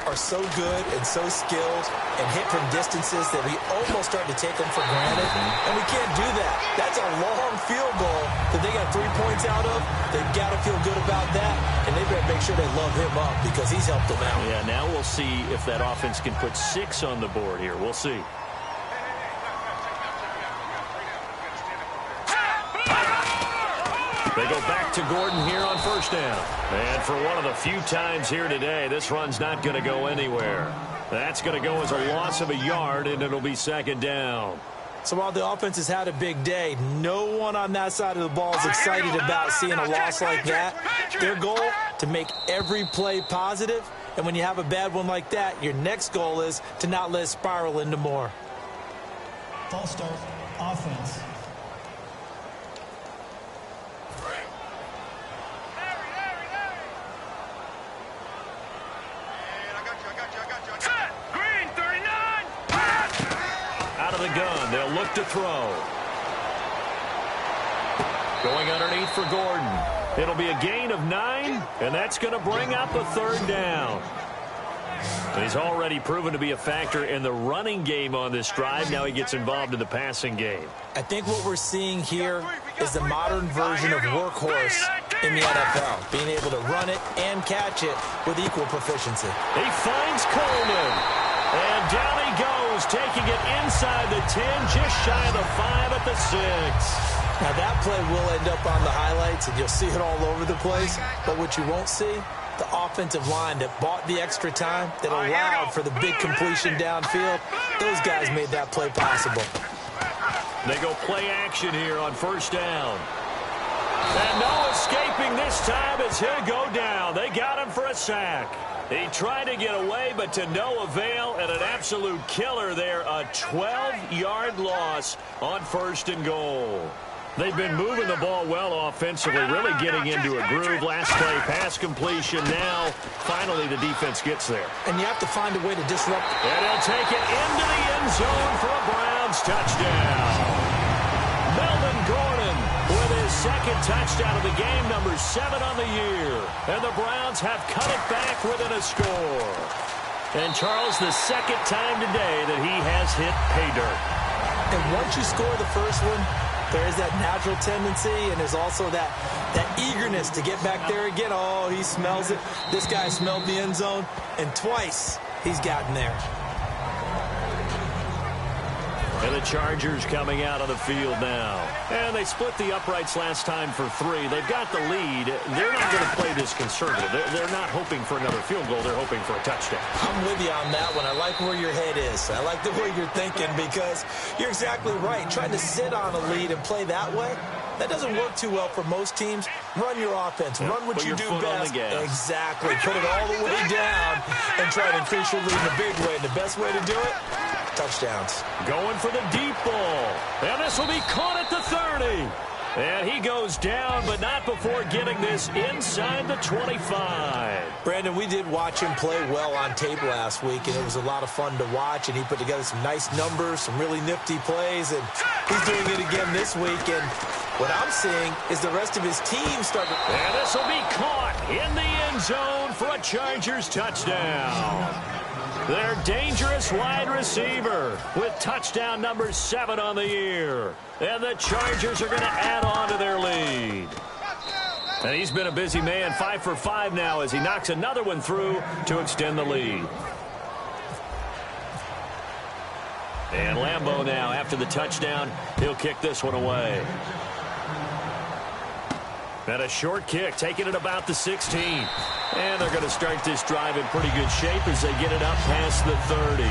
Speaker 3: are so good and so skilled and hit from distances that we almost start to take them for granted. And we can't do that. That's a long field goal that they got 3 points out of. They've got to feel good about that. And they better make sure they love him up because he's helped them out.
Speaker 1: Yeah, now we'll see if that offense can put 6 on the board here. We'll see. They go back to Gordon here on first down. And for one of the few times here today, this run's not going to go anywhere. That's going to go as a loss of a yard, and it'll be second down.
Speaker 3: So while the offense has had a big day, no one on that side of the ball is excited about seeing a loss like that. Their goal, to make every play positive. And when you have a bad one like that, your next goal is to not let it spiral into more.
Speaker 4: False start, offense.
Speaker 1: Out of the gun, they'll look to throw. Going underneath for Gordon. It'll be a gain of 9, and that's going to bring up a third down. He's already proven to be a factor in the running game on this drive. Now he gets involved in the passing game.
Speaker 3: I think what we're seeing here is the modern version of workhorse in the NFL, being able to run it and catch it with equal proficiency.
Speaker 1: He finds Coleman, and down he goes, taking it inside the 10, just shy of the 5 at the 6.
Speaker 3: Now that play will end up on the highlights, and you'll see it all over the place. But what you won't see, the offensive line that bought the extra time, that allowed for the big completion downfield, those guys made that play possible.
Speaker 1: They go play action here on first down. And no escaping this time as he'll go down. They got him for a sack. He tried to get away, but to no avail, and an absolute killer there. A 12-yard loss on first and goal. They've been moving the ball well offensively, really getting into a groove. Last play, pass completion. Now, finally, the defense gets there.
Speaker 3: And you have to find a way to disrupt.
Speaker 1: And he'll take it into the end zone for a Browns touchdown. Melvin Gordon with his second touchdown of the game, number 7 on the year. And the Browns have cut it back within a score. And Charles, the second time today that he has hit pay dirt.
Speaker 3: And once you score the first one, there is that natural tendency, and there's also that eagerness to get back there again. Oh, he smells it. This guy smelled the end zone, and twice he's gotten there.
Speaker 1: And the Chargers coming out on the field now. And they split the uprights last time for 3. They've got the lead. They're not going to play this conservative. They're not hoping for another field goal. They're hoping for a touchdown.
Speaker 3: I'm with you on that one. I like where your head is. I like the way you're thinking because you're exactly right. Trying to sit on a lead and play that way, that doesn't work too well for most teams. Run your offense. Run what you do best. Exactly. Put it all the way down and try to increase your lead in a big way. And the best way to do it, touchdowns.
Speaker 1: Going for the deep ball. And this will be caught at the 30. And he goes down, but not before getting this inside the 25.
Speaker 3: Brandon, we did watch him play well on tape last week, and it was a lot of fun to watch, and he put together some nice numbers, some really nifty plays, and he's doing it again this week. And What I'm seeing is the rest of his team starting.
Speaker 1: And this will be caught in the end zone for a Chargers touchdown. Their dangerous wide receiver with touchdown number 7 on the year. And the Chargers are going to add on to their lead. And he's been a busy man, 5 for 5 now as he knocks another one through to extend the lead. And Lambeau now, after the touchdown, he'll kick this one away. And a short kick, taking it about the 16. And they're going to start this drive in pretty good shape as they get it up past the 30.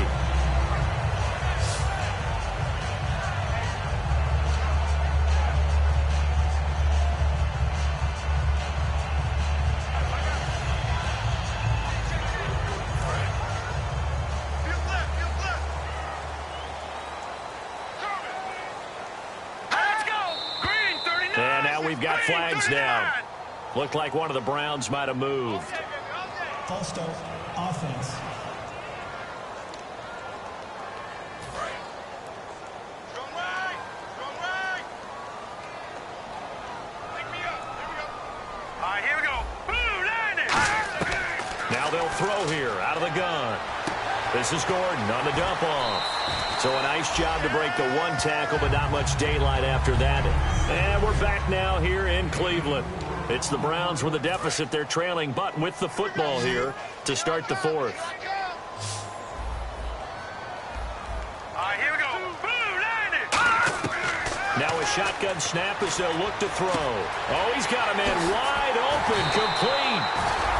Speaker 1: We've got flags down. Looked like one of the Browns might have moved.
Speaker 4: False start, offense.
Speaker 2: Strong right. Strong right. Pick me up. Here we go. All right, here we go. Boom, landing.
Speaker 1: Now they'll throw here out of the gun. This is Gordon on the dump off. So a nice job to break the one tackle, but not much daylight after that. And we're back now here in Cleveland. It's the Browns with a deficit. They're trailing, but with the football here to start the fourth.
Speaker 2: All right, here we go. Boom, landing.
Speaker 1: Now a shotgun snap as they'll look to throw. Oh, he's got a man wide open, complete.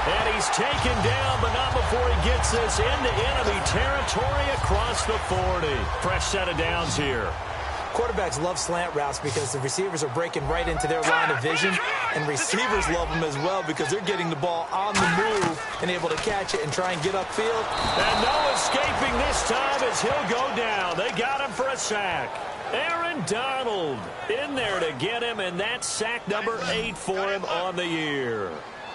Speaker 1: And he's taken down, but not before he gets this into enemy territory across the 40. Fresh set of downs here.
Speaker 3: Quarterbacks love slant routes because the receivers are breaking right into their line of vision, and receivers love them as well because they're getting the ball on the move and able to catch it and try and get upfield.
Speaker 1: And no escaping this time as he'll go down. They got him for a sack. Aaron Donald in there to get him, and that's sack number 8 for him on the year.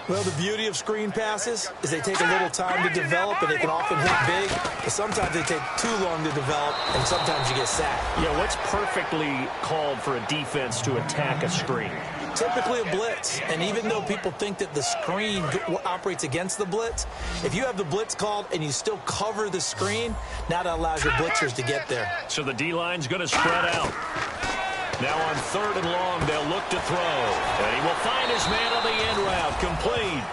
Speaker 3: Well, the beauty of screen passes is they take a little time to develop, and they can often hit big, but sometimes they take too long to develop, and sometimes you get sacked.
Speaker 1: Yeah, what's perfectly called for a defense to attack a screen?
Speaker 3: Typically a blitz, and even though people think that the screen operates against the blitz, if you have the blitz called and you still cover the screen, now that allows your blitzers to get there.
Speaker 1: So the D-line's going to spread out. Now on 3rd and long, they'll look to throw. And he will find his man on the end route. Complete.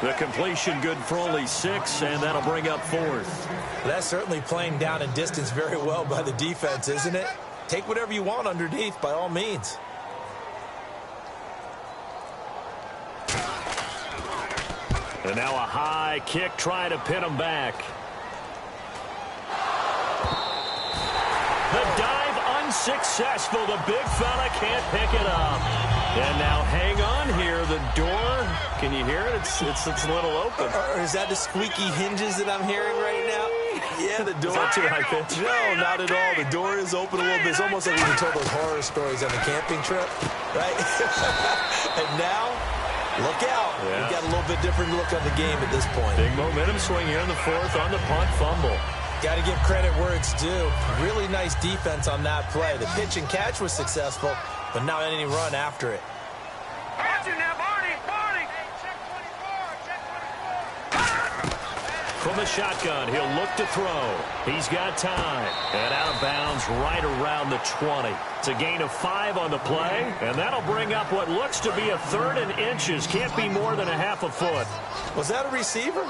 Speaker 1: The completion good for only 6, and that'll bring up 4th.
Speaker 3: That's certainly playing down in distance very well by the defense, isn't it? Take whatever you want underneath, by all means.
Speaker 1: And now a high kick trying to pin him back. The dive unsuccessful. The big fella can't pick it up. And now hang on here. The door, can you hear it? It's a little open.
Speaker 3: Or is that the squeaky hinges that I'm hearing right now? Yeah, the door.
Speaker 1: Is that too high pitch?
Speaker 3: No, not at all. The door is open a little bit. It's almost like when you told those horror stories on the camping trip, right? And now, look out.
Speaker 1: Yeah.
Speaker 3: We've got a little bit different look on the game at this point.
Speaker 1: Big momentum swing here in the 4th on the punt fumble.
Speaker 3: Got to give credit where it's due. Really nice defense on that play. The pitch and catch was successful, but not any run after it.
Speaker 2: Got you now, Barney. Barney.
Speaker 1: From the shotgun, he'll look to throw. He's got time. And out of bounds right around the 20. It's a gain of 5 on the play, and that'll bring up what looks to be a 3rd and inches. Can't be more than a half a foot.
Speaker 3: Was that a receiver?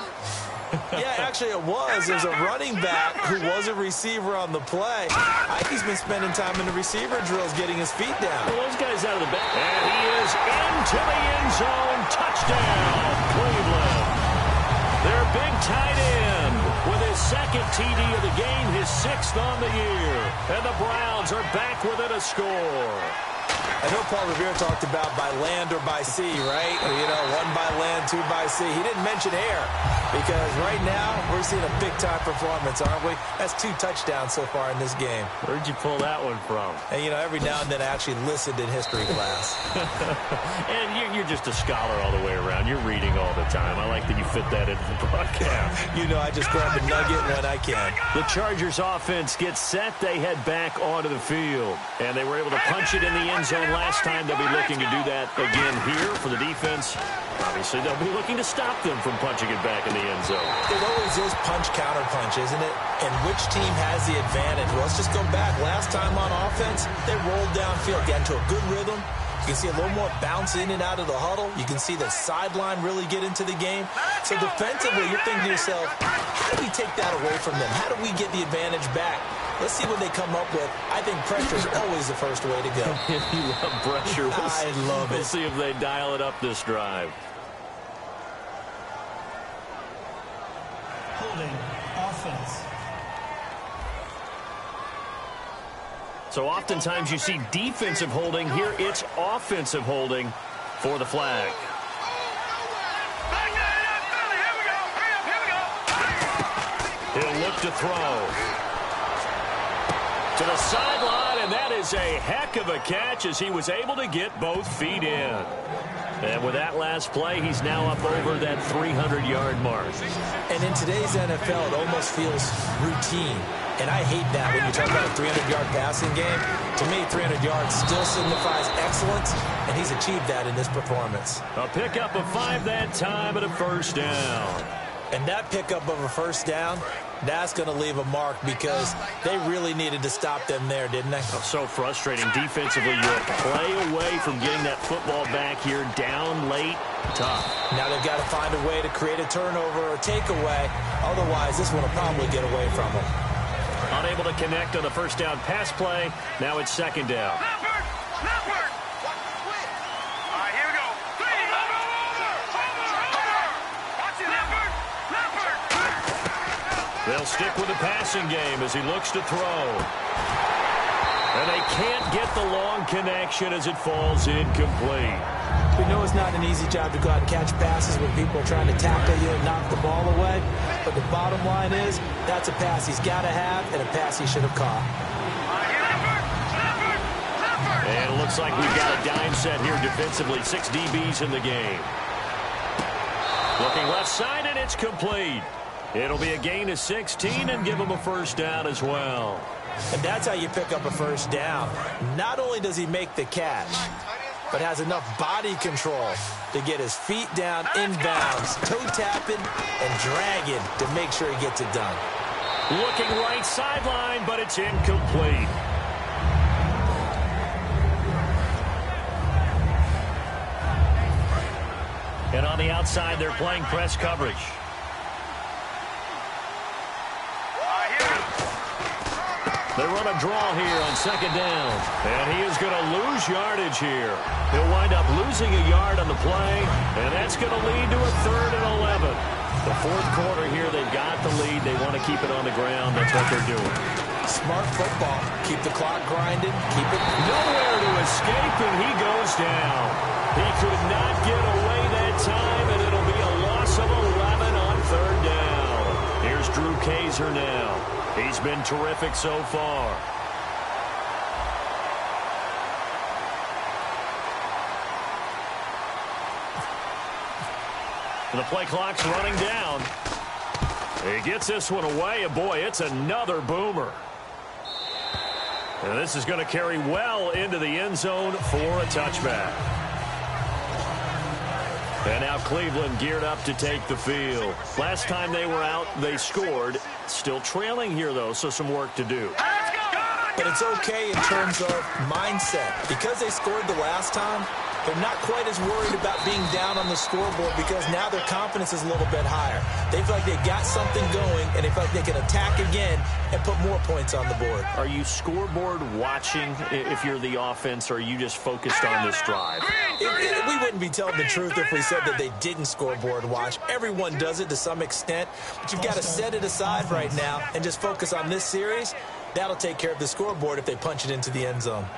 Speaker 3: Yeah, actually it was. There's a running back who was a receiver on the play. I think he's been spending time in the receiver drills getting his feet down.
Speaker 1: Well, those guys out of the back. And he is into the end zone. Touchdown, Cleveland. Their big tight end with his 2nd TD of the game, his 6th on the year. And the Browns are back within a score.
Speaker 3: I know Paul Revere talked about by land or by sea, right? You know, 1 by land, 2 by sea. He didn't mention air because right now we're seeing a big-time performance, aren't we? That's 2 touchdowns so far in this game.
Speaker 1: Where'd you pull that one from?
Speaker 3: And, you know, every now and then I actually listened in history class.
Speaker 1: And you're just a scholar all the way around. You're reading all the time. I like that you fit that into the broadcast.
Speaker 3: You know, I just grab a nugget when I can.
Speaker 1: The Chargers offense gets set. They head back onto the field. And they were able to punch it in the end zone when last time they'll be looking to do that again here for the defense. Obviously, they'll be looking to stop them from punching it back in the end zone.
Speaker 3: It always is punch-counter-punch, isn't it? And which team has the advantage? Well, let's just go back. Last time on offense, they rolled downfield, got into a good rhythm. You can see a little more bounce in and out of the huddle. You can see the sideline really get into the game. So defensively, you're thinking to yourself, how do we take that away from them? How do we get the advantage back? Let's see what they come up with. I think pressure is always the first way to go.
Speaker 1: You love pressure.
Speaker 3: I love it.
Speaker 1: We'll see if they dial it up this drive.
Speaker 4: Holding offense.
Speaker 1: So oftentimes you see defensive holding. Here it's offensive holding for the flag. He'll look to throw. To the sideline, and that is a heck of a catch as he was able to get both feet in. And with that last play, he's now up over that 300-yard mark.
Speaker 3: And in today's NFL, it almost feels routine. And I hate that when you talk about a 300-yard passing game. To me, 300 yards still signifies excellence, and he's achieved that in this performance.
Speaker 1: A pickup of 5 that time and a first down.
Speaker 3: And that pickup of a first down, that's going to leave a mark because they really needed to stop them there, didn't they?
Speaker 1: Oh, so frustrating defensively. You're a play away from getting that football back here, down late, tough.
Speaker 3: Now they've got to find a way to create a turnover or takeaway. Otherwise, this one will probably get away from them.
Speaker 1: Unable to connect on the first down pass play. Now it's second down. They'll stick with the passing game as he looks to throw. And they can't get the long connection as it falls incomplete.
Speaker 3: We know it's not an easy job to go out and catch passes when people are trying to tackle you and knock the ball away. But the bottom line is, that's a pass he's got to have and a pass he should have caught.
Speaker 1: And it looks like we've got a dime set here defensively. 6 DBs in the game. Looking left side, and it's complete. It'll be a gain of 16 and give him a first down as well.
Speaker 3: And that's how you pick up a first down. Not only does he make the catch, but has enough body control to get his feet down inbounds, toe tapping and dragging to make sure he gets it done.
Speaker 1: Looking right sideline, but it's incomplete. And on the outside, they're playing press coverage. They run a draw here on second down. And he is going to lose yardage here. He'll wind up losing a yard on the play, and that's going to lead to a 3rd and 11. The fourth quarter here, they've got the lead. They want to keep it on the ground. That's what they're doing.
Speaker 3: Smart football. Keep the clock grinding. Keep it.
Speaker 1: Nowhere to escape, and he goes down. He could not get away that time, and it'll be a loss of 11 on 3rd down. Here's Drew Kaiser now. He's been terrific so far. The play clock's running down. He gets this one away, and boy, it's another boomer. And this is going to carry well into the end zone for a touchback. And now Cleveland geared up to take the field. Last time they were out, they scored. Still trailing here, though, so some work to do.
Speaker 3: But it's okay in terms of mindset. Because they scored the last time, they're not quite as worried about being down on the scoreboard because now their confidence is a little bit higher. They feel like they've got something going, and they feel like they can attack again and put more points on the board.
Speaker 1: Are you scoreboard watching if you're the offense, or are you just focused on this drive?
Speaker 3: We wouldn't be telling the truth if we said that they didn't scoreboard watch. Everyone does it to some extent, but you've got to set it aside right now and just focus on this series. That'll take care of the scoreboard if they punch it into the end zone.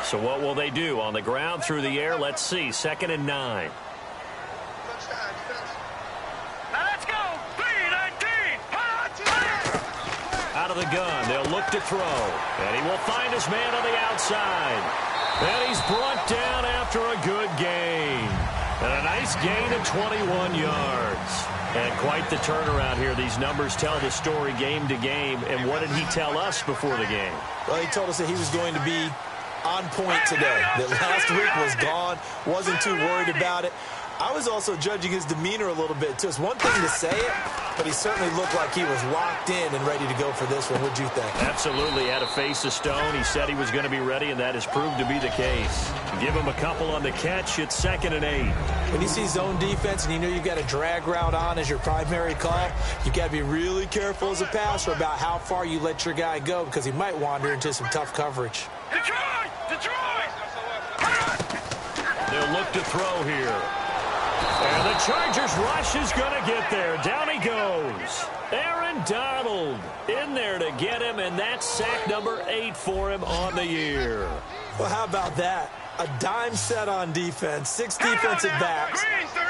Speaker 1: So what will they do? On the ground, through the air? Let's see. 2nd and 9.
Speaker 2: Let's go. 3-19.
Speaker 1: Out of the gun. They'll look to throw. And he will find his man on the outside. And he's brought down after a good gain. And a nice gain of 21 yards. And quite the turnaround here. These numbers tell the story game to game. And what did he tell us before the game?
Speaker 3: Well, he told us that he was going to be on point today. The last week was gone, wasn't too worried about it. I was also judging his demeanor a little bit, too. It's one thing to say it, but he certainly looked like he was locked in and ready to go for this one. What'd you think?
Speaker 1: Absolutely. Had to face a stone. He said he was going to be ready, and that has proved to be the case. Give him a couple on the catch. It's 2nd and 8.
Speaker 3: When you see zone defense and you know you've got a drag route on as your primary call, you've got to be really careful as a passer about how far you let your guy go because he might wander into some tough coverage.
Speaker 2: Detroit! Detroit!
Speaker 1: They'll look to throw here. And the Chargers rush is going to get there. Down he goes. Aaron Donald in there to get him, and that's sack number 8 for him on the year.
Speaker 3: Well, how about that? A dime set on defense, 6 defensive backs.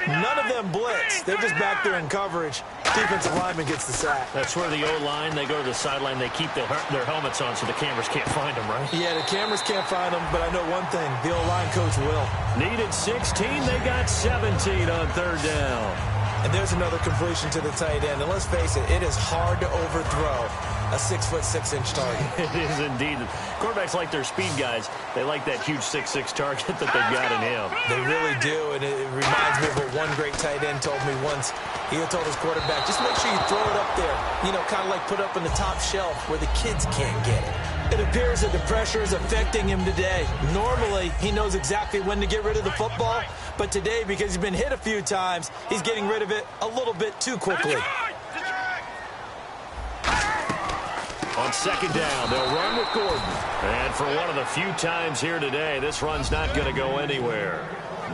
Speaker 3: None of them blitz. They're just back there in coverage. Defensive lineman gets the sack.
Speaker 1: That's where the O-line, they go to the sideline, they keep their helmets on so the cameras can't find them, right?
Speaker 3: Yeah, the cameras can't find them, but I know one thing. The O-line coach will.
Speaker 1: Needed 16. They got 17 on 3rd down.
Speaker 3: And there's another completion to the tight end. And let's face it, it is hard to overthrow a 6'6" target.
Speaker 1: It is indeed. Quarterbacks like their speed guys. They like that huge 6'6" target that they've got in him.
Speaker 3: They really do, and it reminds me of what one great tight end told me once. He told his quarterback, just make sure you throw it up there, you know, kind of like put up on the top shelf where the kids can't get it. It appears that the pressure is affecting him today. Normally, he knows exactly when to get rid of the football, but today, because he's been hit a few times, he's getting rid of it a little bit too quickly.
Speaker 1: On 2nd down, they'll run with Gordon. And for one of the few times here today, this run's not going to go anywhere.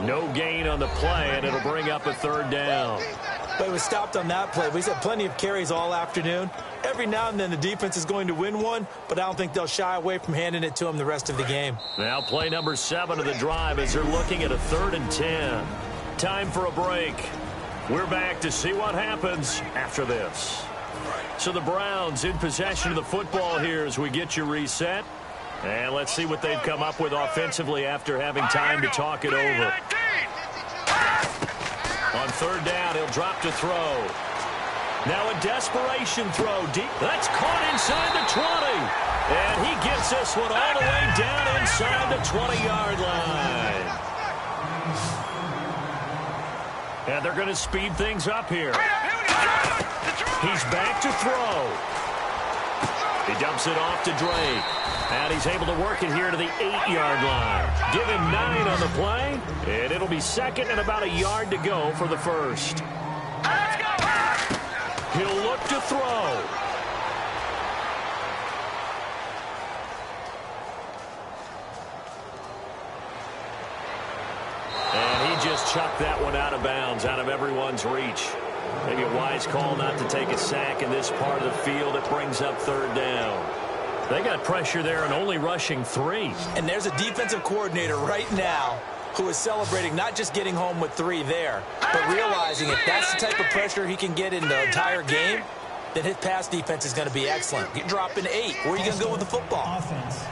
Speaker 1: No gain on the play, and it'll bring up a 3rd down.
Speaker 3: But it was stopped on that play. We've had plenty of carries all afternoon. Every now and then the defense is going to win one, but I don't think they'll shy away from handing it to him the rest of the game.
Speaker 1: Now play number 7 of the drive as they're looking at a 3rd and 10. Time for a break. We're back to see what happens after this. So the Browns in possession of the football here as we get you reset. And let's see what they've come up with offensively after having time to talk it over. On 3rd down, he'll drop to throw. Now a desperation throw deep. That's caught inside the 20. And he gets this one all the way down inside the 20-yard line. And they're going to speed things up here. He's back to throw. He dumps it off to Drake. And he's able to work it here to the 8-yard line. Give him 9 on the play. And it'll be 2nd and about a yard to go for the 1st. He'll look to throw. And he just chucked that one out of bounds, out of everyone's reach. Maybe a wise call not to take a sack in this part of the field. It brings up 3rd down. They got pressure there and only rushing 3.
Speaker 3: And there's a defensive coordinator right now who is celebrating not just getting home with 3 there, but realizing if that's the type of pressure he can get in the entire game, then his pass defense is going to be excellent. You're dropping 8. Where are you going to go with the football?
Speaker 4: Offense.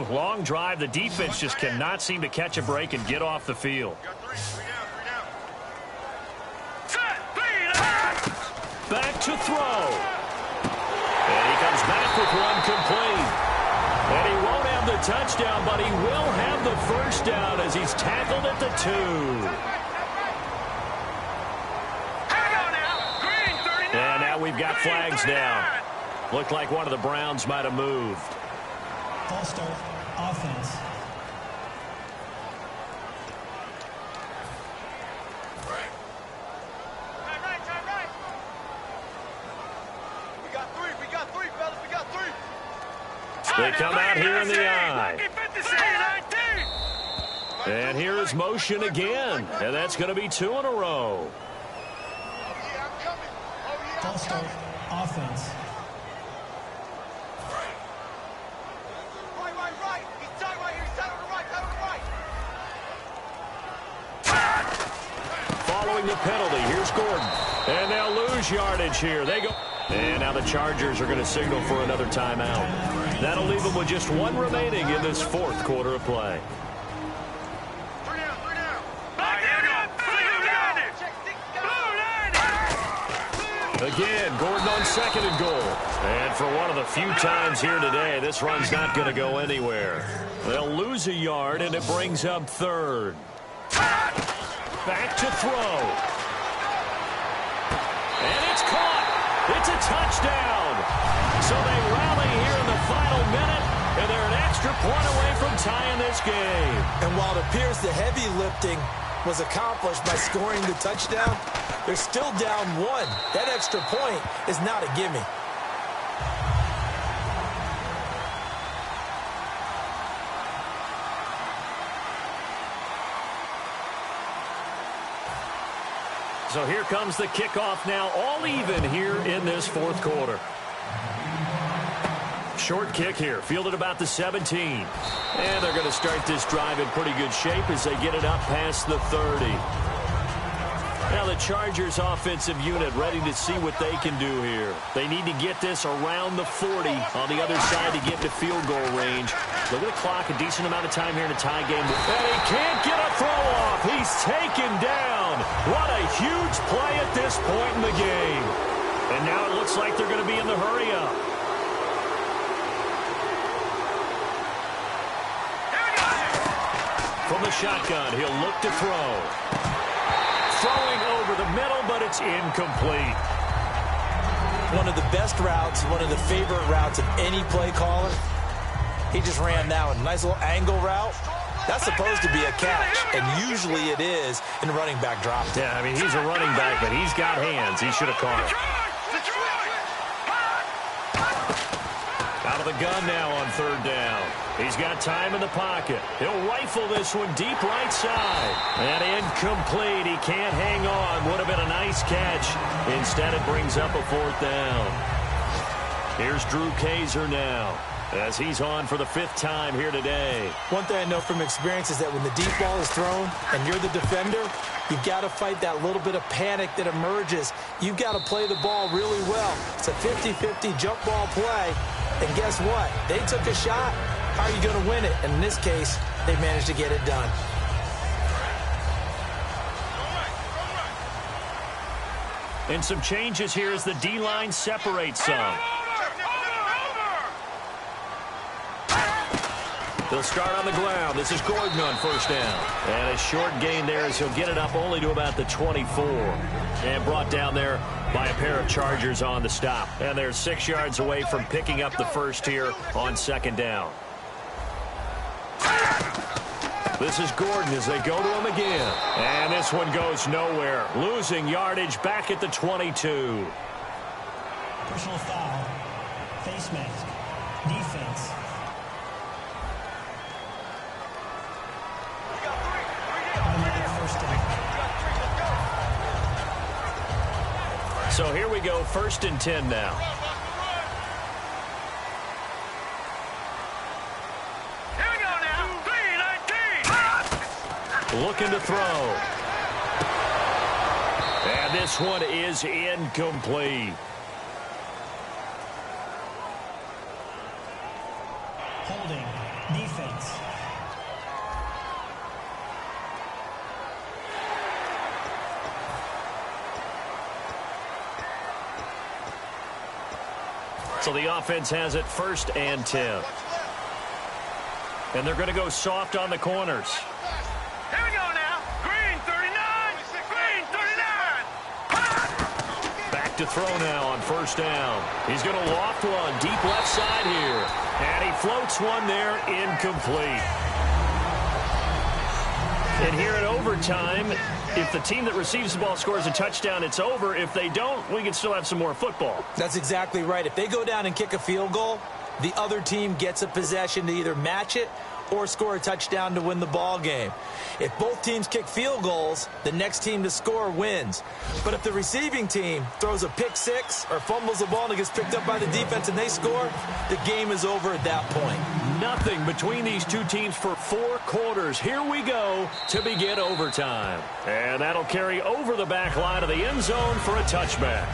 Speaker 1: Long drive. The defense just cannot seem to catch a break and get off the field. Back to throw. And he comes back with one complete. And he won't have the touchdown, but he will have the 1st down as he's tackled at the 2. And now we've got flags down. Looked like one of the Browns might have moved.
Speaker 4: False start. Offense.
Speaker 1: They come out here in the eye. And here is motion again. And that's going to be 2 in a row.
Speaker 4: False start. Offense.
Speaker 1: Following the penalty, here's Gordon. And they'll lose yardage here. They go. And now the Chargers are going to signal for another timeout. That'll leave them with just 1 remaining in this 4th quarter of play. Again, Gordon on 2nd and goal. And for one of the few times here today, this run's not going to go anywhere. They'll lose a yard, and it brings up 3rd. Back to throw. And it's caught. It's a touchdown. So they rally here in the final minute, and they're an extra point away from tying this game.
Speaker 3: And while it appears the heavy lifting was accomplished by scoring the touchdown, they're still down 1. That extra point is not a gimme.
Speaker 1: So here comes the kickoff now, all even here in this 4th quarter. Short kick here, fielded about the 17. And they're going to start this drive in pretty good shape as they get it up past the 30. Now the Chargers offensive unit ready to see what they can do here. They need to get this around the 40 on the other side to get to field goal range. Look at the clock, a decent amount of time here in a tie game. And he can't get a throw off. He's taken down. What a huge play at this point in the game. And now it looks like they're going to be in the hurry up. From the shotgun, he'll look to throw. Throwing over the middle, but it's incomplete.
Speaker 3: One of the best routes, one of the favorite routes of any play caller. He just ran that one. Nice little angle route. That's supposed to be a catch, and usually it is in a running back drop.
Speaker 1: Yeah, I mean, he's a running back, but he's got hands. He should have caught it. Out of the gun now on 3rd down. He's got time in the pocket. He'll rifle this one deep right side. And incomplete. He can't hang on. Would have been a nice catch. Instead, it brings up a 4th down. Here's Drew Kaiser now, as he's on for the 5th time here today.
Speaker 3: One thing I know from experience is that when the deep ball is thrown and you're the defender, you've got to fight that little bit of panic that emerges. You've got to play the ball really well. It's a 50-50 jump ball play. And guess what? They took a shot. How are you going to win it? And in this case, they managed to get it done.
Speaker 1: And some changes here as the D-line separates some. They'll start on the ground. This is Gordon on 1st down. And a short gain there as he'll get it up only to about the 24. And brought down there by a pair of Chargers on the stop. And they're 6 yards away from picking up the first here on 2nd down. This is Gordon as they go to him again. And this one goes nowhere. Losing yardage back at the 22.
Speaker 4: Personal foul. Face mask. Defense. Automatic 1st down.
Speaker 1: So here we go, 1st and 10 now. Looking to throw. And this one is incomplete.
Speaker 4: Holding. Defense.
Speaker 1: So the offense has it 1st and 10. And they're going to go soft on the corners.
Speaker 2: Here we go now. Green 39. Green 39.
Speaker 1: Back to throw now on 1st down. He's going to loft one deep left side here. And he floats one there, incomplete. And here in overtime, if the team that receives the ball scores a touchdown, it's over. If they don't, we can still have some more football.
Speaker 3: That's exactly right. If they go down and kick a field goal, the other team gets a possession to either match it or score a touchdown to win the ball game. If both teams kick field goals, the next team to score wins. But if the receiving team throws a pick six or fumbles the ball and it gets picked up by the defense and they score, the game is over at that point.
Speaker 1: Nothing between these two teams for 4 quarters. Here we go to begin overtime. And that'll carry over the back line of the end zone for a touchback.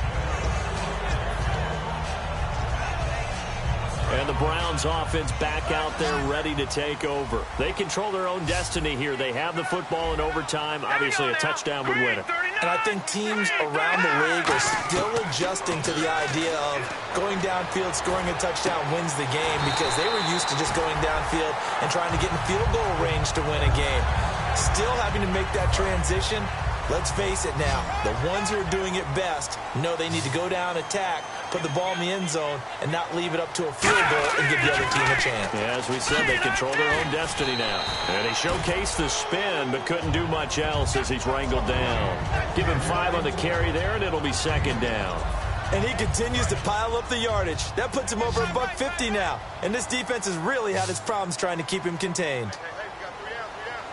Speaker 1: And the Browns offense back out there ready to take over. They control their own destiny here. They have the football in overtime. Obviously, a touchdown would win it.
Speaker 3: And I think teams around the league are still adjusting to the idea of going downfield, scoring a touchdown wins the game, because they were used to just going downfield and trying to get in field goal range to win a game. Still having to make that transition. Let's face it now, the ones who are doing it best know they need to go down, attack, put the ball in the end zone, and not leave it up to a field goal and give the other team a chance.
Speaker 1: Yeah, as we said, they control their own destiny now. And he showcased the spin, but couldn't do much else as he's wrangled down. Give him 5 on the carry there, and it'll be second down.
Speaker 3: And he continues to pile up the yardage. That puts him over $150 now. And this defense has really had its problems trying to keep him contained.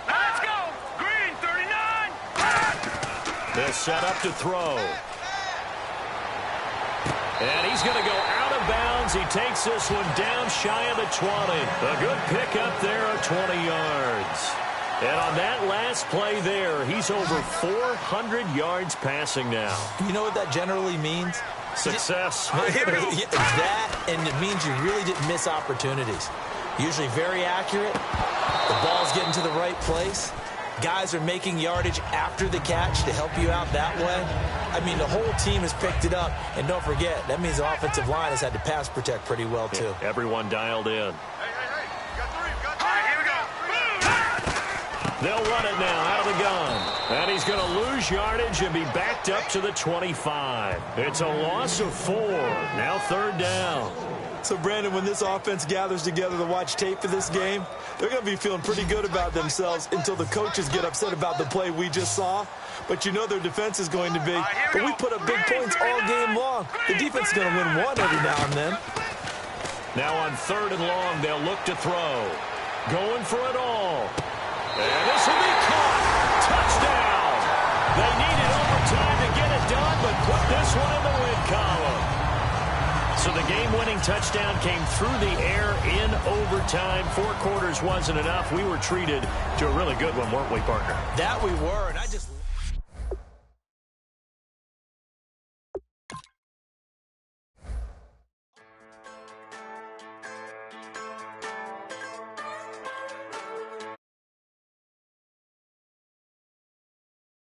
Speaker 2: Let's go! Green, 39!
Speaker 1: They'll set up to throw. And he's going to go out of bounds. He takes this one down shy of the 20. A good pickup there of 20 yards. And on that last play there, he's over 400 yards passing now.
Speaker 3: You know what that generally means?
Speaker 1: Success.
Speaker 3: That, and it means you really didn't miss opportunities. Usually very accurate. The ball's getting to the right place. Guys are making yardage after the catch to help you out that way. I mean, the whole team has picked it up. And don't forget, that means the offensive line has had to pass protect pretty well, too.
Speaker 1: Yeah, everyone dialed in. They'll run it now out of the gun. And he's going to lose yardage and be backed up to the 25. It's a loss of 4. Now third down.
Speaker 3: So, Brandon, when this offense gathers together to watch tape for this game, they're going to be feeling pretty good about themselves until the coaches get upset about the play we just saw. But you know their defense is going to be. But we put up big points all game long. The defense is going to win one every now and then.
Speaker 1: Now on 3rd and long, they'll look to throw. Going for it all. And this will be caught. Touchdown. They needed overtime to get it done, but put this one in the win column. So the game-winning touchdown came through the air in overtime. 4 quarters wasn't enough. We were treated to a really good one, weren't we, partner?
Speaker 3: That we were, and I just...